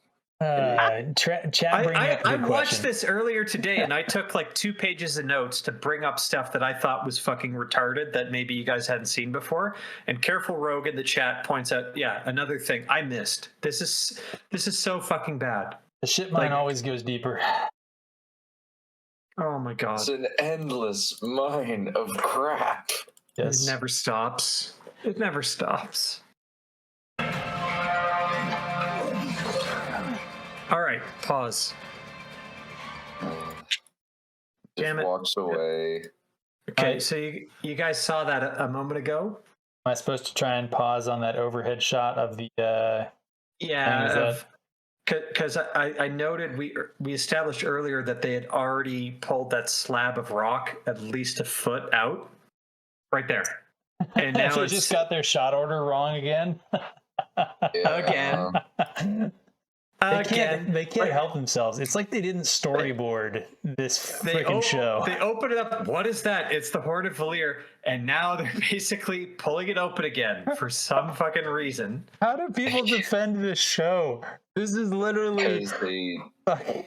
Chat bringing up a I good watched question. this earlier today, and I took like 2 pages of notes to bring up stuff that I thought was fucking retarded that maybe you guys hadn't seen before. And Careful Rogue in the chat points out, another thing I missed. This is so fucking bad. The shit mine always goes deeper. Oh my god! It's an endless mine of crap. Yes. It never stops. It never stops. All right, pause. Damn it. Walks away. Okay, so you guys saw that a moment ago? Am I supposed to try and pause on that overhead shot of the? Yeah, because I noted we established earlier that they had already pulled that slab of rock at least a foot out, right there, and now they just got their shot order wrong again. Again. They can't help themselves. It's like they didn't storyboard this freaking show. They open it up. What is that? It's the Horn of Valere, and now they're basically pulling it open again for some fucking reason. How do people defend this show? This is literally Because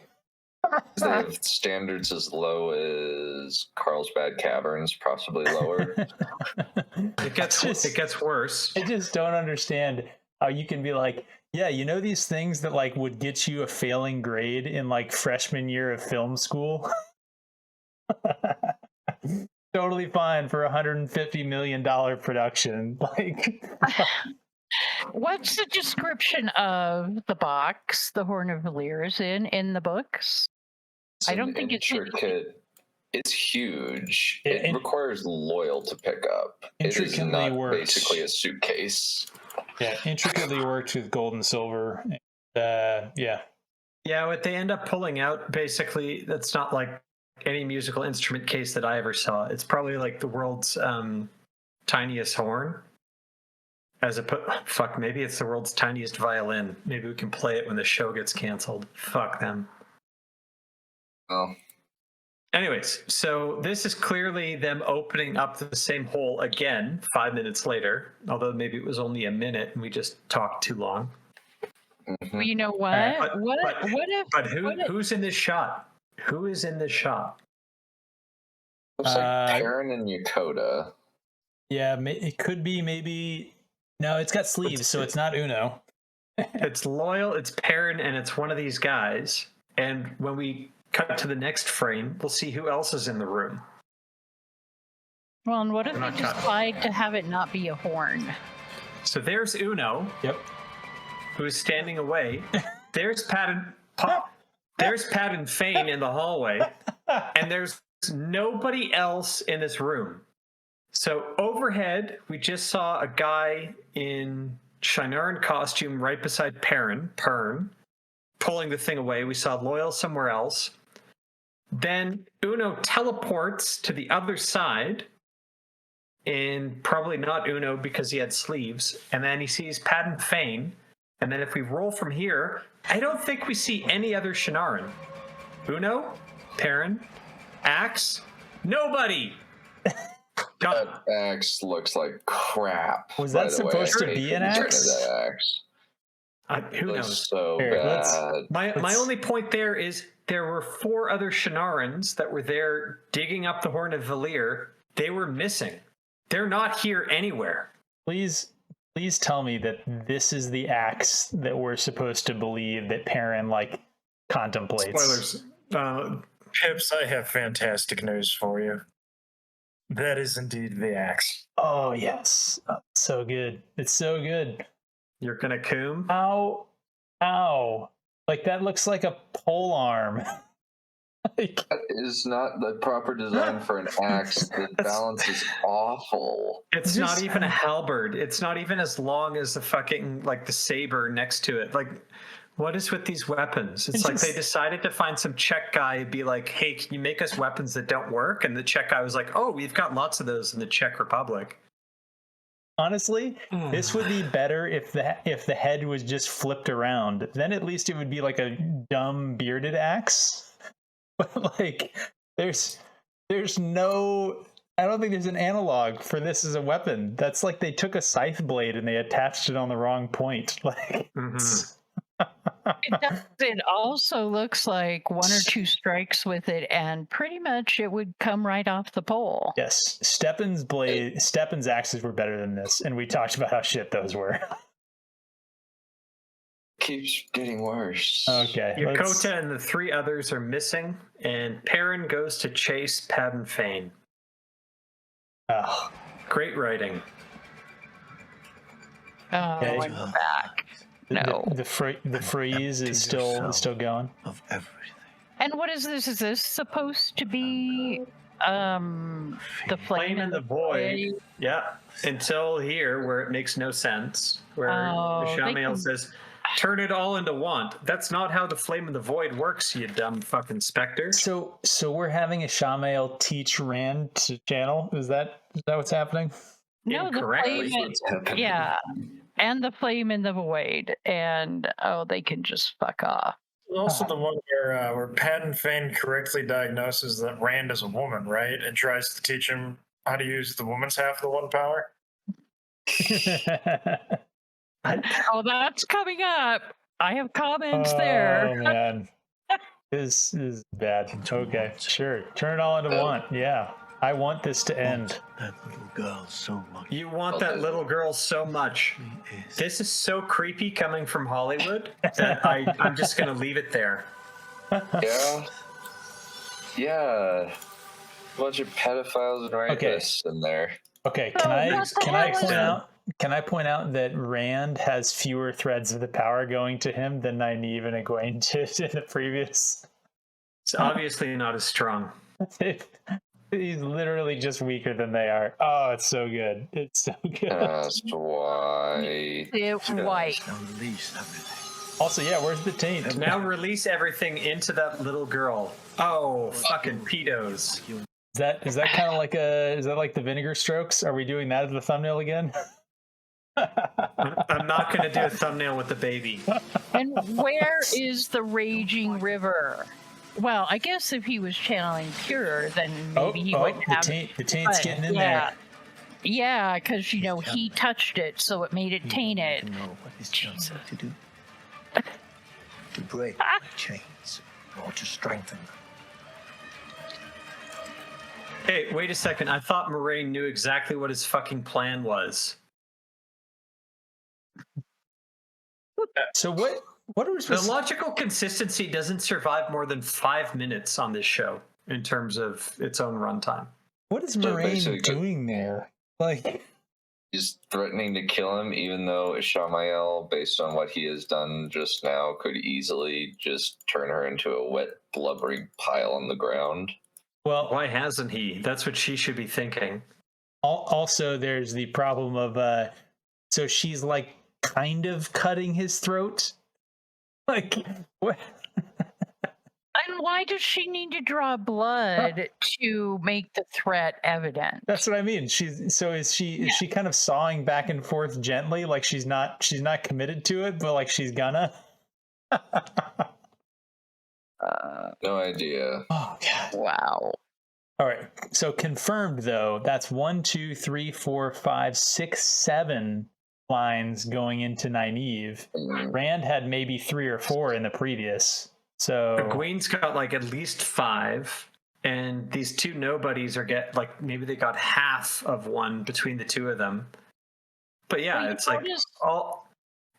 they have standards as low as Carlsbad Caverns, possibly lower. It gets worse. I just don't understand how you can be like, yeah, these things that like would get you a failing grade in like freshman year of film school. Totally fine for $150 million production. Like, What's the description of the box the Horn of Valere is in the books? I don't think it's intricate. It's huge. It It requires loyal to pick up. It is Intricately not works. basically a suitcase. yeah, intricately worked with gold and silver. Yeah. Yeah, what they end up pulling out, basically, that's not like any musical instrument case that I ever saw. It's probably like the world's tiniest horn. Maybe it's the world's tiniest violin. Maybe we can play it when the show gets canceled. Fuck them. Oh. Anyways, so this is clearly them opening up the same hole again 5 minutes later, although maybe it was only a minute and we just talked too long. Mhm. You know what? Who's in this shot? Who is in this shot? Looks like Perrin and Yokota. Yeah, it could be maybe. No, it's got sleeves, so it's not Uno. It's Loyal, it's Perrin, and it's one of these guys. And when we cut to the next frame, we'll see who else is in the room. Well, and what if We're they not cut. decide to have it not be a horn? So there's Uno, Yep. who's standing away. There's Pat and Fane in the hallway, and there's nobody else in this room. So overhead, we just saw a guy in Shinaran costume right beside Pern, pulling the thing away. We saw Loyal somewhere else. Then Uno teleports to the other side, and probably not Uno because he had sleeves. And then he sees Pat and Fane. And then if we roll from here, I don't think we see any other Shinaran. Uno, Perrin, Axe, nobody. Done. That axe looks like crap. Was by that the way. supposed to I hate be an the design of axe? That axe. Who It looks knows? so Here, let's- bad. My only point there is there were 4 other Shinarans that were there digging up the Horn of Valere. They were missing. They're not here anywhere. Please tell me that this is the axe that we're supposed to believe that Perrin like contemplates. Spoilers. Pips, I have fantastic news for you. That is indeed the axe. Oh yes, so good. It's so good. You're gonna coom? Ow! Like that looks like a pole arm. Like, That is not the proper design for an axe. The balance is awful. It's not even a halberd. It's not even as long as the fucking like the saber next to it. Like, what is with these weapons? It's like they decided to find some Czech guy and be like, "Hey, can you make us weapons that don't work?" And the Czech guy was like, "Oh, we've got lots of those in the Czech Republic." honestly, this would be better if the head was just flipped around. Then at least it would be like a dumb bearded axe. But like, there's no. I don't think there's an analog for this as a weapon. That's like they took a scythe blade and they attached it on the wrong point. Like, It also looks like 1 or 2 strikes with it, and pretty much it would come right off the pole. yes, Steppen's axes were better than this, and we talked about how shit those were. Keeps getting worse. Okay, Yokota and the 3 others are missing, and Perrin goes to chase Padden Fane. Oh, Great writing. Oh, Okay. I'm back. No. the freeze is still going. Of everything. And what is this? Is this supposed to be the flame in the void. Yeah, until here where it makes no sense. Where the Shamael says, "Turn it all into want." That's not how the flame in the void works, you dumb fucking specter. So we're having a Shamael teach Rand to channel. Is that what's happening? No, the Incorrectly. flame. Yeah, and the flame in the void, and they can just fuck off. Also, the one where Padden Fane correctly diagnoses that Rand is a woman, right? And tries to teach him how to use the woman's half of the one power. Oh, that's coming up. I have comments there. Oh man, this is bad. Okay, sure. Turn it all into one. Yeah, I want this to end. That little girl so much. You want that little girl so much. This is so creepy coming from Hollywood that I'm just going to leave it there. Yeah. Bunch of pedophiles and rapists in there. Okay, can I point out that Rand has fewer threads of the power going to him than Nynaeve and Egwene did in the previous? It's obviously not as strong. He's literally just weaker than they are. Oh, it's so good. It's so good. That's why. White. Release everything. Also, yeah, where's the taint? Now release everything into that little girl. Oh, fucking pedos. Is that kind of like the vinegar strokes? Are we doing that as the thumbnail again? I'm not going to do a thumbnail with the baby. And where is the raging river? Well, I guess if he was channeling pure, then maybe he wouldn't have. The taint's getting in there. Yeah, because he touched it, so it made it tainted. To know what is just to do. To break the chains or to strengthen them. Hey, wait a second. I thought Moraine knew exactly what his fucking plan was. So what are we supposed The logical consistency doesn't survive more than 5 minutes on this show in terms of its own runtime. What is So Moraine basically- doing there? Like, He's threatening to kill him, even though Shamael, based on what he has done just now, could easily just turn her into a wet, blubbery pile on the ground. well, Why hasn't he? That's what she should be thinking. also there's the problem of so she's like kind of cutting his throat. Like, what? And why does she need to draw blood to make the threat evident? That's what I mean. Is she kind of sawing back and forth gently, like she's not committed to it, but like she's gonna? No idea. Oh god. Wow. All right. So confirmed though, that's 1, 2, 3, 4, 5, 6, 7 lines going into Nynaeve. Rand had maybe 3 or 4 in the previous. So Egwene's got like at least 5, and these two nobodies maybe they got half of one between the two of them. But yeah, Well, it's like all.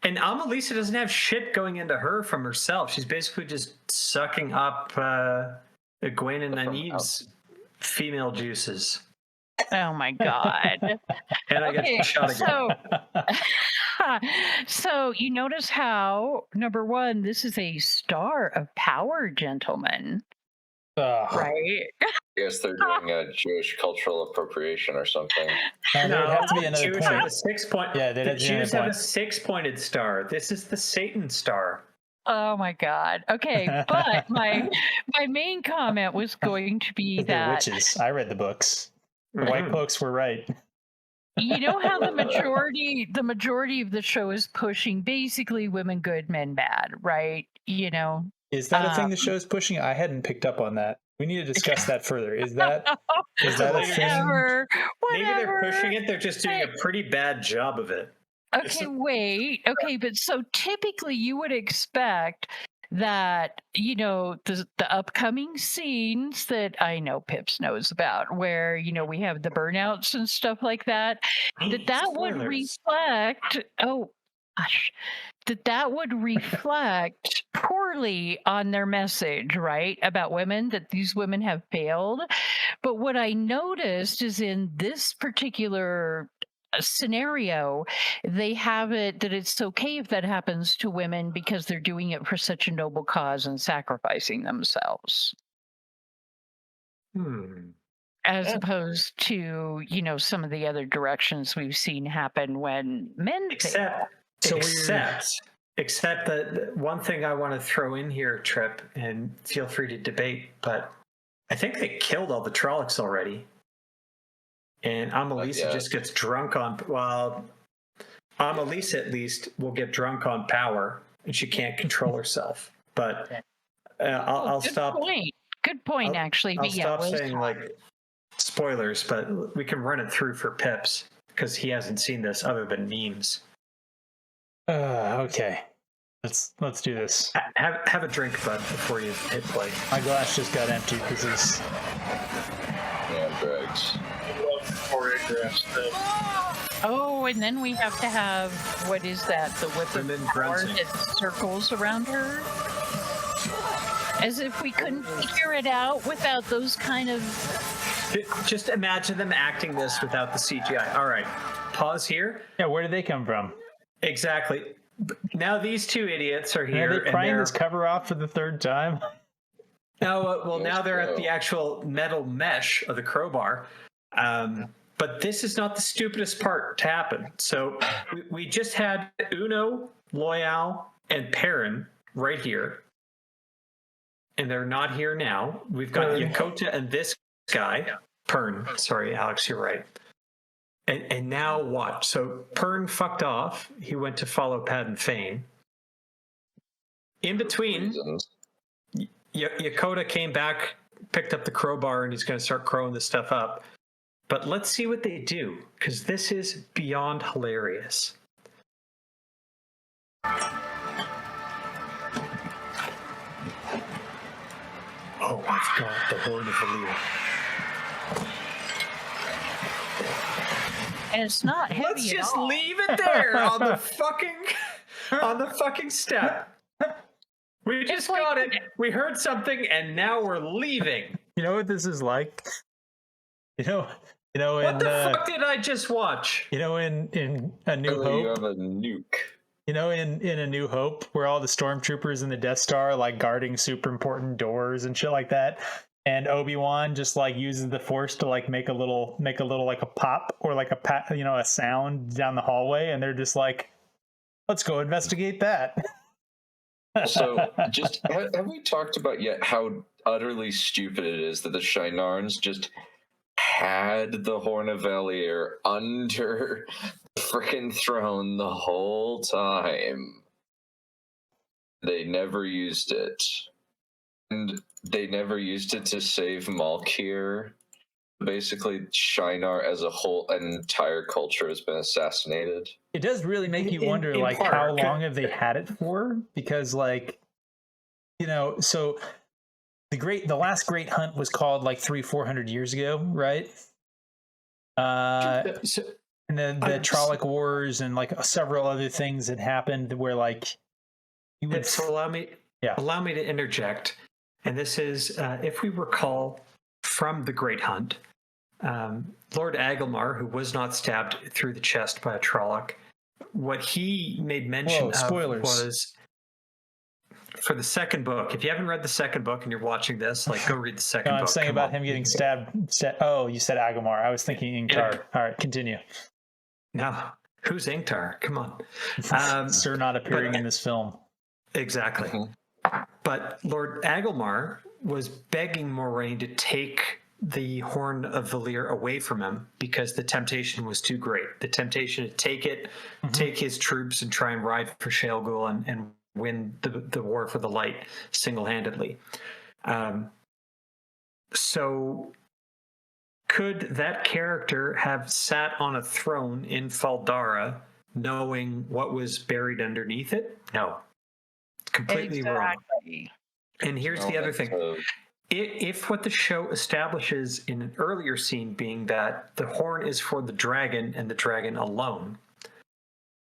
And Amalisa doesn't have shit going into her from herself. She's basically just sucking up Egwene and Nynaeve's female juices. Oh my god. And I get shot again. So you notice how, number one, this is a star of power, gentlemen. Right? I guess they're doing a Jewish cultural appropriation or something. There'd have to be another Jews point. have a 6 point. Yeah, the Jews have a 6-pointed star. This is the Satan star. Oh my god. Okay, but my main comment was going to be They're that witches. I read the books. The white folks were right. you know how the majority of the show is pushing basically women good, men bad, right? You know. Is that a thing the show's pushing? I hadn't picked up on that. We need to discuss that further. Is that a thing? Whatever. Maybe they're pushing it. They're just doing a pretty bad job of it. Okay, wait. Okay, but so typically you would expect that, you know, the upcoming scenes that I know Pips knows about, where, you know, we have the burnouts and stuff like that, that would reflect, that would reflect poorly on their message, right? About women, that these women have failed. But what I noticed is in this particular scenario, they have it that it's okay if that happens to women because they're doing it for such a noble cause and sacrificing themselves. As opposed to, you know, some of the other directions we've seen happen when men fail. Except that one thing I want to throw in here, Tryp, and feel free to debate, but I think they killed all the Trollocs already. And Amalisa just gets drunk on, well, Amalisa at least will get drunk on power, and she can't control herself. But I'll stop. Good point, actually. I'll stop saying like spoilers, but we can run it through for Pips because he hasn't seen this other than memes. Okay, let's do this. Have a drink, bud, before you hit play. My glass just got empty because it's. Yeah, Greg's. Oh, and then we have to have, what is that? The whip of power that circles around her? As if we couldn't figure it out without those kind of... Just imagine them acting this without the CGI. All right, pause here. Yeah, where did they come from? Exactly. Now these two idiots are here. Are they prying this cover off for the third time? No, well, now they're at the actual metal mesh of the crowbar. But this is not the stupidest part to happen. So we just had Uno, Loyal, and Perrin right here. And they're not here now. We've got Yakota and this guy. Pern. Sorry, Alex, you're right. And now what? So Pern fucked off. He went to follow Padden Fane. In between, Yakota came back, picked up the crowbar, and he's going to start crowing this stuff up. But let's see what they do, because this is beyond hilarious. Oh, I've got the horn of Valere. And it's not heavy. Let's just leave it there on the fucking step. We just got it. We heard something, and now we're leaving. You know what this is like? You know, what the fuck did I just watch? You know, in A New Hope. You have a nuke. You know, in A New Hope, where all the stormtroopers in the Death Star are like guarding super important doors and shit like that, and Obi-Wan just like uses the Force to like make a little like a pop or like a sound down the hallway, and they're just like, let's go investigate that. So, just have we talked about yet how utterly stupid it is that the Shinarns just had the Horn of Valere under the frickin' throne the whole time? They never used it. And they never used it to save Malkir. Basically, Shinar as a whole, an entire culture has been assassinated. It does really make you wonder, like, how long have they had it for? Because, like, So the last great hunt was called like 300-400 years ago, right? So, And then the Trolloc Wars and like several other things that happened where like you would. so allow me to interject. And this is, if we recall from the Great Hunt, Lord Agelmar, who was not stabbed through the chest by a Trolloc, what he made mention of was for the second book. If you haven't read the second book and you're watching this, like go read the second book. I'm saying about him getting stabbed. Oh, you said Agelmar. I was thinking Ingtar. Yeah. All right, continue. No, who's Ingtar? Come on. Sir not appearing in this film. Exactly. But Lord Agelmar was begging Moraine to take the Horn of Valere away from him because the temptation was too great. The temptation to take it, take his troops and try and ride for Shale Ghul and win the war for the light single-handedly. So could that character have sat on a throne in Faldara knowing what was buried underneath it? No. It's completely wrong. And here's the other thing. If what the show establishes in an earlier scene being that the horn is for the dragon and the dragon alone,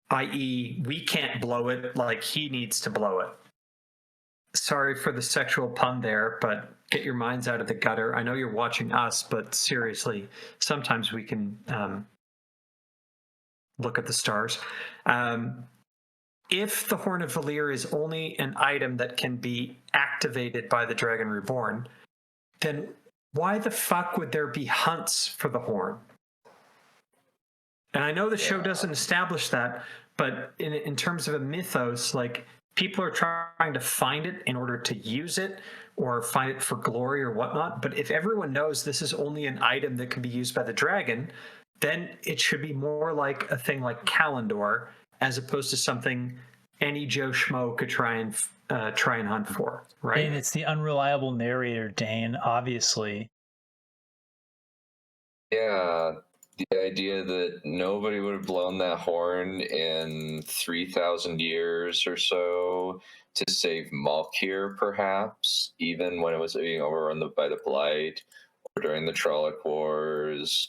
i.e., we can't blow it like he needs to blow it. Sorry for the sexual pun there, but get your minds out of the gutter. I know you're watching us, but seriously, sometimes we can look at the stars. If the Horn of Valere is only an item that can be activated by the Dragon Reborn, then why the fuck would there be hunts for the horn? And I know the show doesn't establish that, but in terms of a mythos, like people are trying to find it in order to use it or find it for glory or whatnot. But if everyone knows this is only an item that can be used by the dragon, then it should be more like a thing like Kalendor as opposed to something any Joe Schmo could try and hunt for, right? And it's the unreliable narrator, Dane, obviously. Yeah, the idea that nobody would have blown that horn in 3,000 years or so to save Malkir, perhaps, even when it was being overrun by the Blight, or during the Trolloc Wars,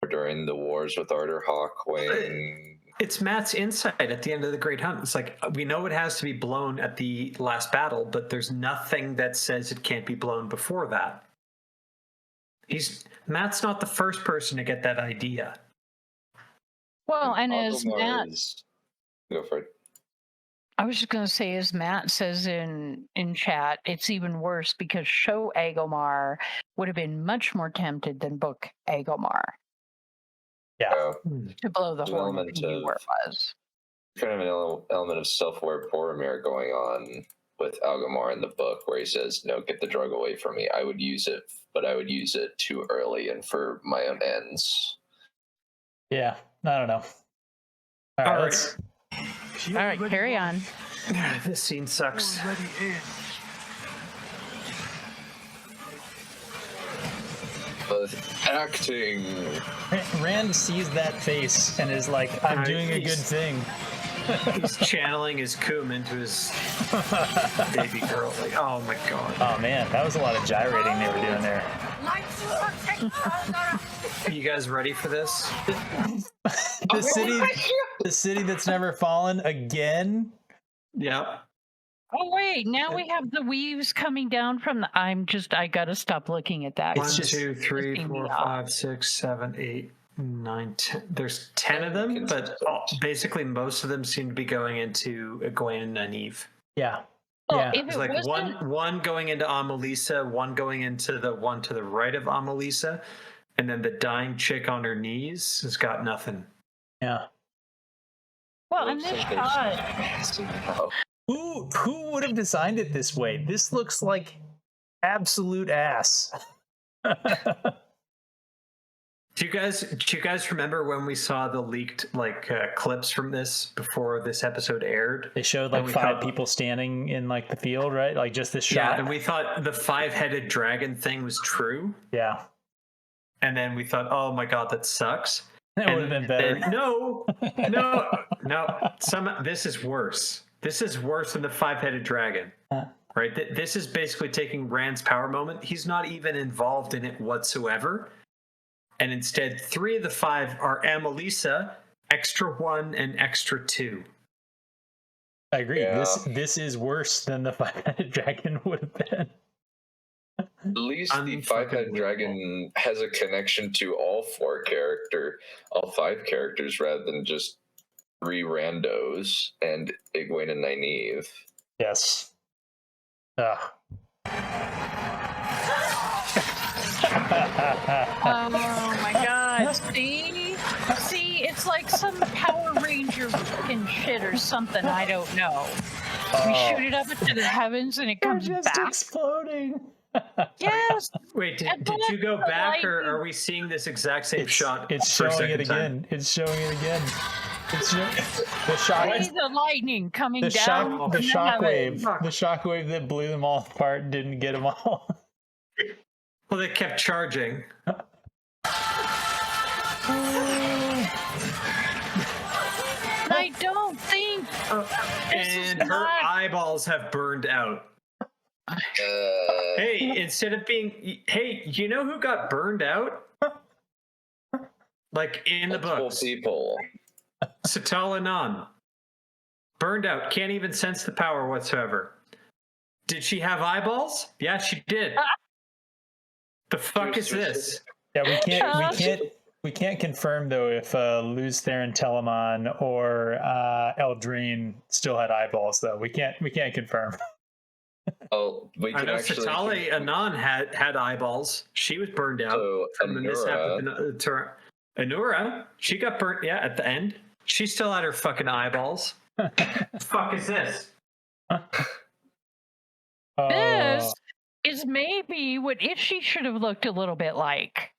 or during the wars with Arthur Hawkwing. It's Matt's insight at the end of the Great Hunt. It's like, we know it has to be blown at the last battle, but there's nothing that says it can't be blown before that. Matt's not the first person to get that idea. Well, and as Matt, go for it. I was just going to say, as Matt says in chat, it's even worse because show Agelmar would have been much more tempted than book Agelmar. Yeah. To blow the horn where it was. Kind of an element of self-aware Boromir going on with Agelmar in the book, where he says, "No, get the drug away from me. I would use it, but I would use it too early and for my own ends." Yeah, I don't know. All right. All right, carry on. This scene sucks. Acting. Rand sees that face and is like, "I'm doing a good thing." He's channeling his cum into his baby girl. Like, oh my god. Oh man, that was a lot of gyrating they were doing there. Are you guys ready for this? The city that's never fallen again. Yeah. Oh wait, now we have the weaves coming down from the. I gotta stop looking at that. 1, 2, 3, 4, 5, 6, 7, 8, 9, 10. There's 10 of them, but basically most of them seem to be going into Egwene and Nynaeve. Yeah. Well, Yeah. if It's it like wasn't, one going into Amalisa, one going into the one to the right of Amalisa, and then the dying chick on her knees has got nothing. Yeah. well, and this shot. Who would have designed it this way? This looks like absolute ass. Do you guys remember when we saw the leaked clips from this before this episode aired? They showed like 5 people standing in like the field, right? Like just this shot. Yeah, and we thought the 5-headed dragon thing was true. Yeah. And then we thought, oh my god, that sucks. That would have been better. No. This is worse. This is worse than the 5-headed dragon. Right? This is basically taking Rand's power moment. He's not even involved in it whatsoever. And instead, 3 of the 5 are Amelisa, extra 1, and extra 2. I agree. Yeah. This is worse than the 5-headed dragon would have been. At least the 5-headed dragon has a connection to all 5 characters, rather than just 3 randos and Egwene and Nynaeve. Yes. Ugh. Oh my god. See, it's like some Power Ranger fucking shit or something. I don't know. We shoot it up into the heavens and it comes They're just back. exploding. Yes. Wait, And did you go the back, or lightning- are we seeing this exact same shot? It's for a showing it second time? again. It's showing it again. It's the shock. See the lightning coming The down. shock. The from shockwave. heaven. The shockwave that blew them all apart didn't get them all. Well, they kept charging. I don't think. This is And her not- eyeballs have burned out. Hey, instead of being, hey, you know who got burned out? Like in the Multiple books, people. Satala Nan. Burned out, can't even sense the power whatsoever. Did she have eyeballs? Yeah, she did. The fuck is this? Yeah, we can't confirm though if Luz Theron Telemon or Eldrine still had eyeballs though. We can't confirm. Oh, we I can know actually. Satale Anan had eyeballs. She was burned out So from the mishap with Anura, she got burnt. Yeah, at the end, she still had her fucking eyeballs. The fuck is this? This is maybe what Itchy should have looked a little bit like.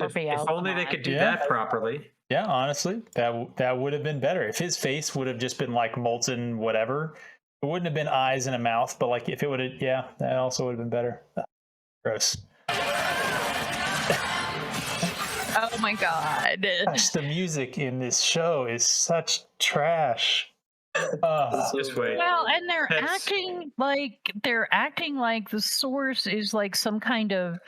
If only they could do that properly. Yeah, honestly, that would have been better. If his face would have just been like molten whatever, it wouldn't have been eyes and a mouth. But like if it would have, yeah, that also would have been better. Gross. Oh my god. Gosh, the music in this show is such trash. Just wait. Well, and they're That's- acting like the source is like some kind of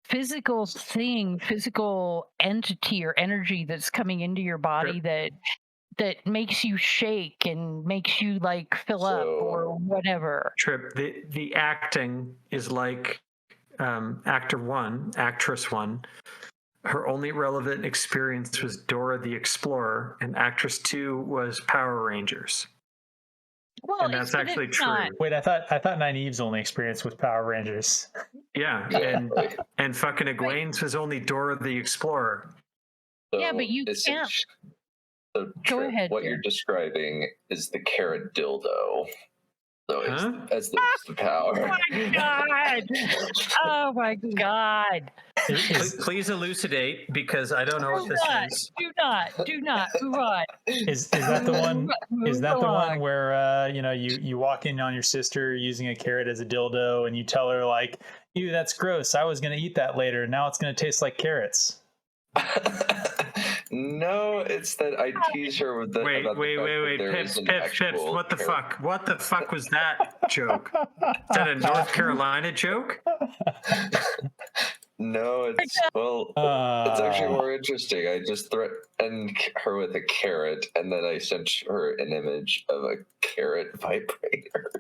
physical thing, physical entity or energy that's coming into your body that makes you shake and makes you like fill up or whatever. Tryp, the acting is like actress one. Her only relevant experience was Dora the Explorer, and actress 2 was Power Rangers. Well, And that's actually true. Wait, I thought Nynaeve's only experience was Power Rangers. Yeah, and fucking Egwene's was only Dora the Explorer. Yeah, but you can't. So Go Tryp, ahead, what Dan. you're describing is the carrot dildo. So Huh? as the power. Oh my god! Oh my god! Please elucidate, because I don't know what this is. Do not move on. Is that the one? Is Move that the one along. where you walk in on your sister using a carrot as a dildo, and you tell her like, "Ew, that's gross. I was gonna eat that later. Now it's gonna taste like carrots." No, it's that I tease her with the. Wait, about the fact that there Pips, is an Pips, actual what the carrot. fuck? What the fuck was that joke? Is that a North Carolina joke? No, it's it's actually more interesting. I just threatened her with a carrot, and then I sent her an image of a carrot vibrator.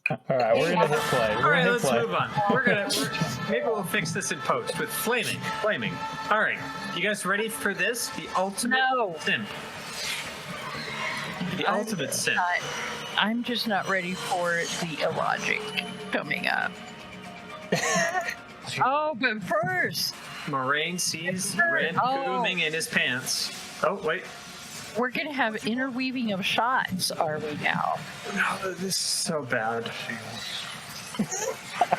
All right, we're gonna hit play. All right, let's move on. Maybe we'll fix this in post with flaming. All right, you guys ready for this? The ultimate sin. The ultimate sin. I'm just not ready for the illogic coming up. Oh, but first, Moraine sees Red booming in his pants. Oh, wait. we're going to have interweaving of shots, are we now? No, this is so bad.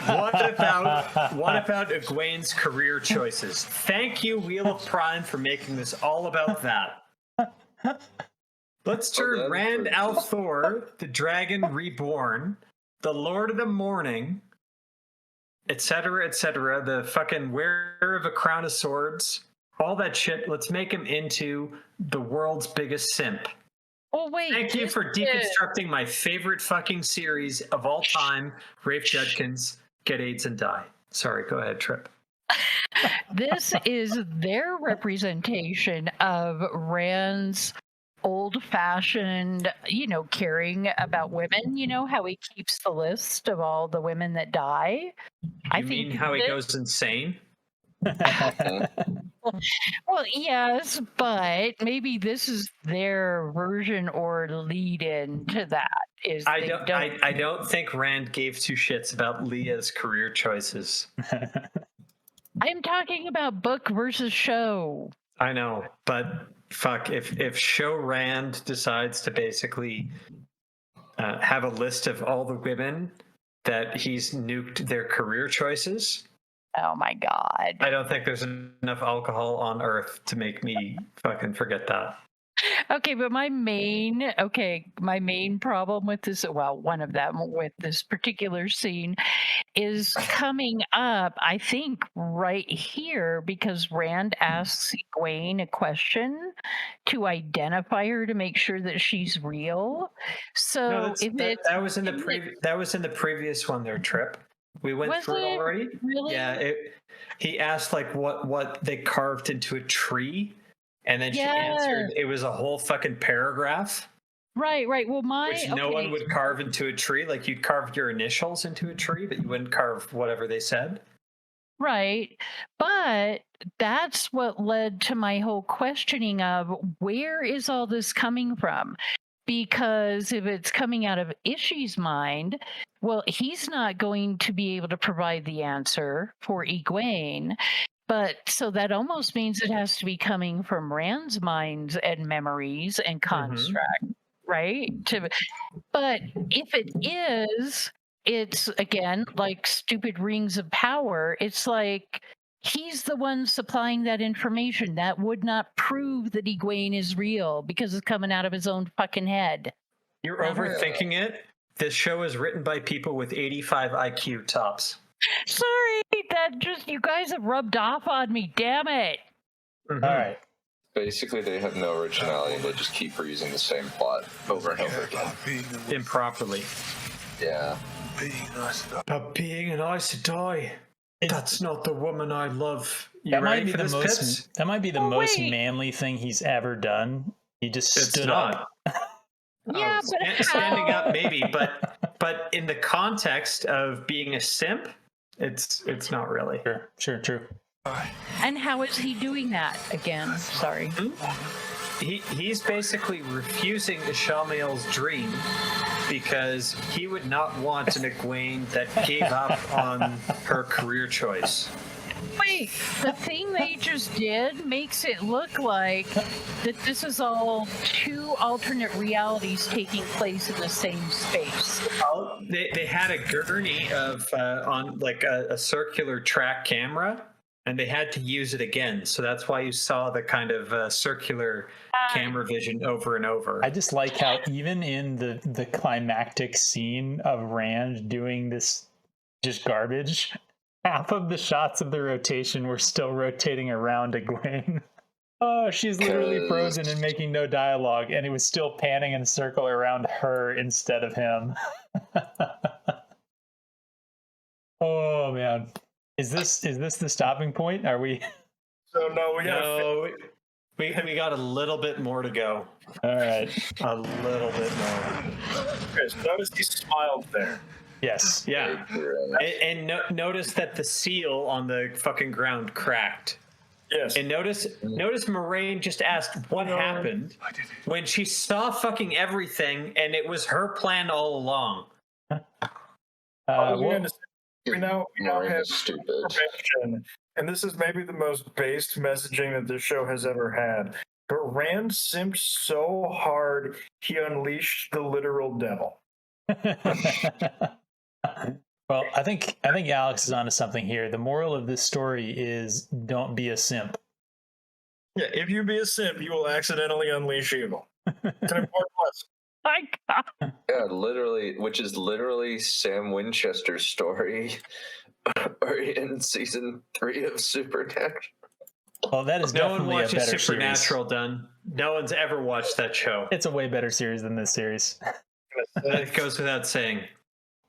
What about Egwene's career choices? Thank you, Wheel of Prime, for making this all about that. Let's turn Rand al'Thor, the Dragon Reborn, the Lord of the Morning, etc., the fucking wearer of a crown of swords, all that shit. Let's make him into the world's biggest simp. Oh wait. Thank you this for is- deconstructing my favorite fucking series of all time, Rafe Judkins, Get AIDS and Die. Sorry, go ahead, Tryp. This is their representation of Rand's old-fashioned, caring about women. You know how he keeps the list of all the women that die. You mean how he goes insane? Well, yes, but maybe this is their version or lead-in to that. I don't think Rand gave two shits about Leah's career choices. I'm talking about book versus show. I know, but fuck, if Show Rand decides to basically have a list of all the women that he's nuked their career choices, Oh my god. I don't think there's enough alcohol on Earth to make me fucking forget that. Okay, but my main problem with this, well, one of them with this particular scene is coming up, I think, right here because Rand asks Egwene a question to identify her to make sure that she's real. So No, that was in the previous one there, Tryp. We went Was through it it? already. Really? Yeah, he asked like what they carved into a tree, and then she answered it was a whole fucking paragraph. Right. Well, Which no one would carve into a tree. Like you'd carve your initials into a tree, but you wouldn't carve whatever they said. Right. But that's what led to my whole questioning of where is all this coming from? Because if it's coming out of Ishi's mind, well, he's not going to be able to provide the answer for Egwene. But so that almost means it has to be coming from Rand's minds and memories and construct, right? But if it is, it's again like stupid rings of power. It's like he's the one supplying that information. That would not prove that Egwene is real because it's coming out of his own fucking head. You're overthinking it. This show is written by people with 85 IQ tops. Sorry, that just you guys have rubbed off on me. Damn it. Mm-hmm. All right. Basically, they have no originality. They just keep reusing the same plot over and over again. Improperly. Yeah. But being an Aes Sedai, that's not the woman I love. That might be the most wait. manly thing he's ever done. He just stood up. Yeah, but standing up maybe, but in the context of being a simp, it's not really. Sure, true. And how is he doing that again? Sorry. He's basically refusing Ishamael's dream because he would not want an Egwene that gave up on her career choice. Wait, the thing they just did makes it look like that this is all two alternate realities taking place in the same space. Well, they had a gurney of on like a circular track camera, and they had to use it again. So that's why you saw the kind of circular camera vision over and over. I just like how even in the climactic scene of Rand doing this just garbage, half of the shots of the rotation were still rotating around Egwene. Oh, she's literally frozen and making no dialogue, and it was still panning in a circle around her instead of him. Oh man. Is this the stopping point? Are we? So no, we got a little bit more to go. All right. A little bit more. Okay, so notice he smiled there. Yes. Yeah. And notice that the seal on the fucking ground cracked. Yes. And notice Moraine just asked what happened when she saw fucking everything, and it was her plan all along. We now have stupid. perfection, and this is maybe the most based messaging that this show has ever had. But Rand simped so hard he unleashed the literal devil. Well, I think Alex is onto something here. The moral of this story is don't be a simp. Yeah, if you be a simp, you will accidentally unleash evil. It's an important lesson. My God. Yeah, literally, which is literally Sam Winchester's story in season 3 of Supernatural. Well, that is No one definitely a watches better Supernatural, series. done. No one's ever watched that show. It's a way better series than this series. It goes without saying.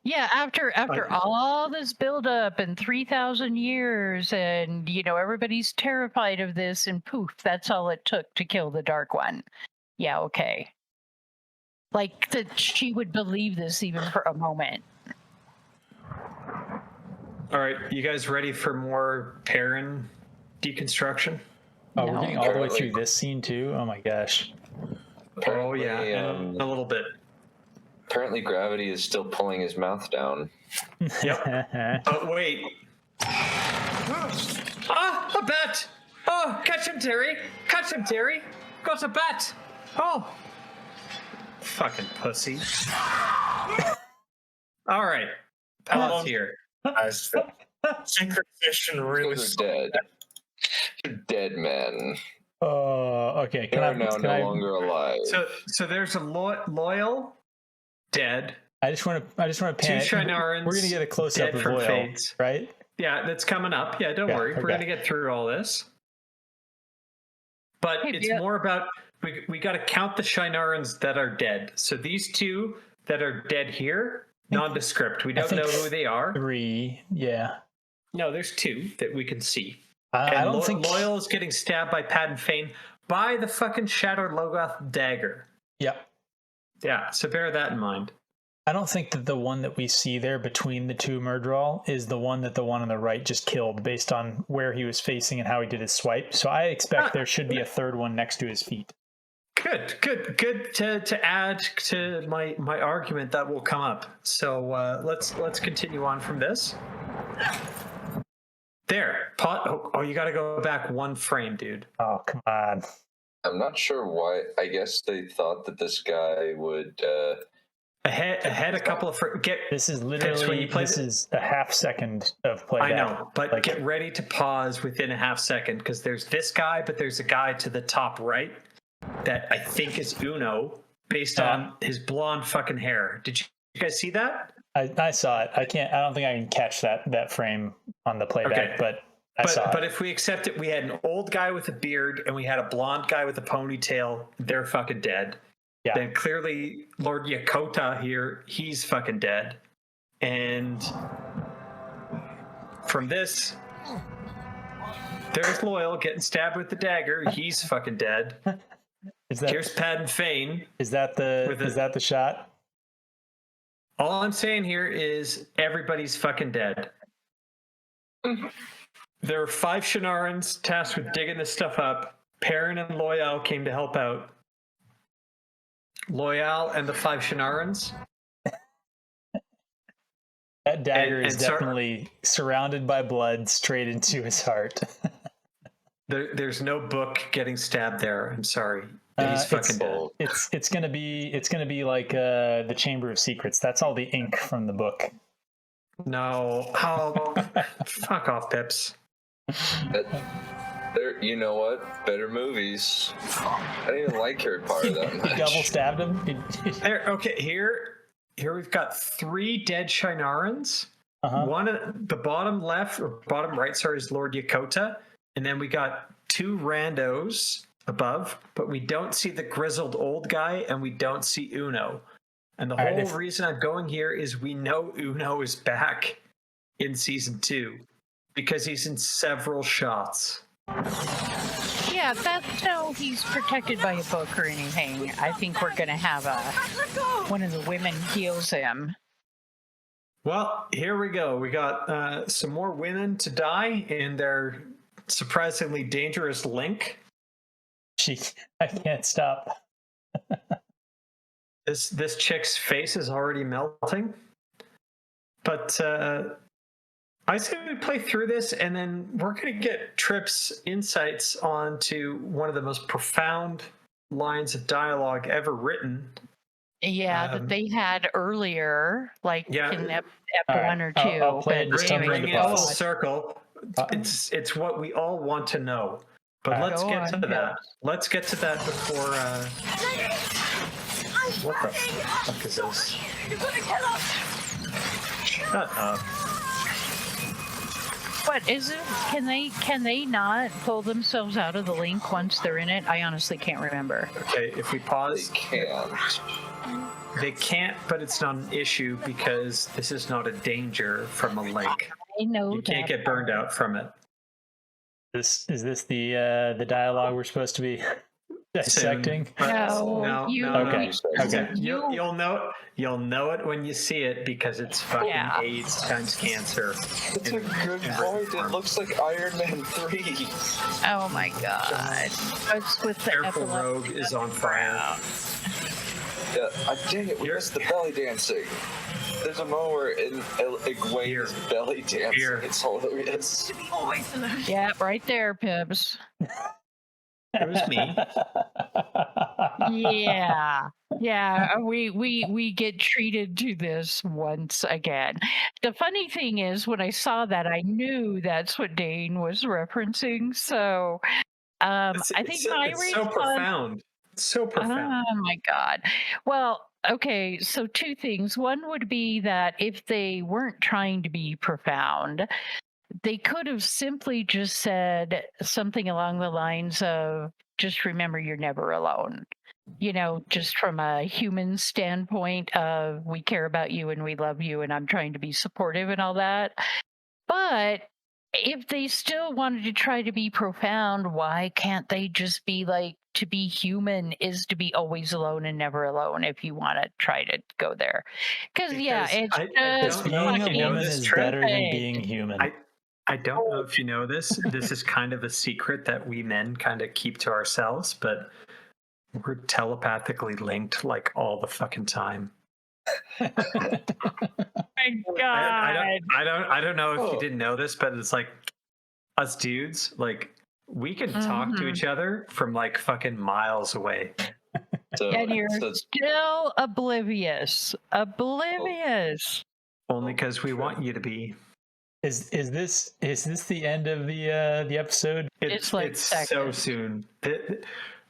Yeah, after all this buildup and 3,000 years, and everybody's terrified of this, and poof, that's all it took to kill the Dark One. Yeah, okay. Like that she would believe this even for a moment. All right, you guys ready for more Perrin deconstruction? Oh, No. we're getting all the way through this scene too? Oh my gosh. Oh yeah, in a little bit. Apparently, gravity is still pulling his mouth down. Yep. But wait. Ah, a bat! Oh, catch him, Terry! Catch him, Terry! Got a bat! Oh! Fucking pussy. All right. Pause here. Nice. Synchronization really Those are dead. You're dead, man. Oh, okay. You're now no longer alive. So there's a loyal, dead. I just want to pan. Two Shinarans. We're gonna get a close up dead of from Loyal, Fates. right? Yeah, that's coming up. Yeah, don't worry. okay. We're gonna get through all this. But Hey, it's yeah. more about we got to count the Shinarans that are dead. So these two that are dead here, nondescript. We don't know who they are. 3, yeah. No, there's 2 that we can see. I don't think Loyal is getting stabbed by Padden Fane by the fucking Shattered Logoth dagger. Yeah. Yeah, so bear that in mind. I don't think that the one that we see there between the two Murdral is the one that the one on the right just killed based on where he was facing and how he did his swipe. So I expect there should be a third one next to his feet. Good to add to my argument that will come up. So let's continue on from this. There. Oh, you got to go back one frame, dude. Oh, come on. I'm not sure why. I guess they thought that this guy would. Ahead a couple of This is literally is a half second of playback. I know, but get ready to pause within a half second because there's this guy, but there's a guy to the top right that I think is Uno based on his blonde fucking hair. Did you guys see that? I saw it. I don't think I can catch that frame on the playback, but I saw it. But if we accept it, we had an old guy with a beard and we had a blonde guy with a ponytail. They're fucking dead. Yeah. Then clearly Lord Yakota here, he's fucking dead. And from this, there's Loyal getting stabbed with the dagger. He's fucking dead. Here's Padden Fane. Is that the shot? All I'm saying here is everybody's fucking dead. There are 5 Shinarans tasked with digging this stuff up. Perrin and Loyal came to help out. Loyal and the 5 Shinarans. That dagger is definitely surrounded by blood straight into his heart. There's no book getting stabbed there. I'm sorry. He's fucking dead. It's gonna be like the Chamber of Secrets. That's all the ink from the book. No. Oh, fuck off, Pips. You know what? Better movies. I didn't even like Harry Potter that much. He double stabbed him. Okay, here we've got 3 dead Shinarans. One at the bottom left or bottom right, sorry, is Lord Yakota, and then we got 2 randos above, but we don't see the grizzled old guy and we don't see Uno. And the whole reason I'm going here is we know Uno is back in season 2 because he's in several shots. Yeah, that's no he's protected by a book or anything. I think we're gonna have one of the women heals him. Well, here we go. We got some more women to die in their surprisingly dangerous link. I can't stop. This chick's face is already melting. But I say we play through this, and then we're going to get Tryp's insights onto one of the most profound lines of dialogue ever written. Yeah, that they had earlier, like in ep 1 or 2. I'll play it. Just bring it full circle. It's what we all want to know. But let's get to that. Let's get to that before. What the fuck is this? You're gonna kill us! Shut up. What is it? Can they not pull themselves out of the link once they're in it? I honestly can't remember. Okay, if we They pause, can't. they can't, but it's not an issue because this is not a danger from a link. I know You can't that get burned out from it. Is this the dialogue we're supposed to be dissecting? No, Okay. Okay. You'll know it when you see it because it's fucking AIDS times cancer. That's a good point. It looks like Iron Man 3. Oh my god! It's with the Careful, epilepsy. Rogue is on fire. Yeah, dang it, where's the belly dancing? There's a moment where Egwene is belly dancing. Here. It's hilarious. Yeah, right there, Pibbs. It was me. Yeah. We get treated to this once again. The funny thing is, when I saw that, I knew that's what Dane was referencing. So, I think my it's so profound. It's so profound. Oh my god. Well, okay, so two things. One would be that if they weren't trying to be profound, they could have simply just said something along the lines of, just remember you're never alone. You know, just from a human standpoint of, we care about you and we love you and I'm trying to be supportive and all that. But if they still wanted to try to be profound, why can't they just be like, to be human is to be always alone and never alone, if you want to try to go there? Because it's just being a woman is better than fake. being human. I don't know if you know this. This is kind of a secret that we men kind of keep to ourselves, but we're telepathically linked like all the fucking time. My God. I don't know if you didn't know this, but it's like us dudes, like we can talk to each other from like fucking miles away. So, And you're so still oblivious. Oblivious. Only because we want you to be. Is this the end of the episode? It's like so seconds. soon.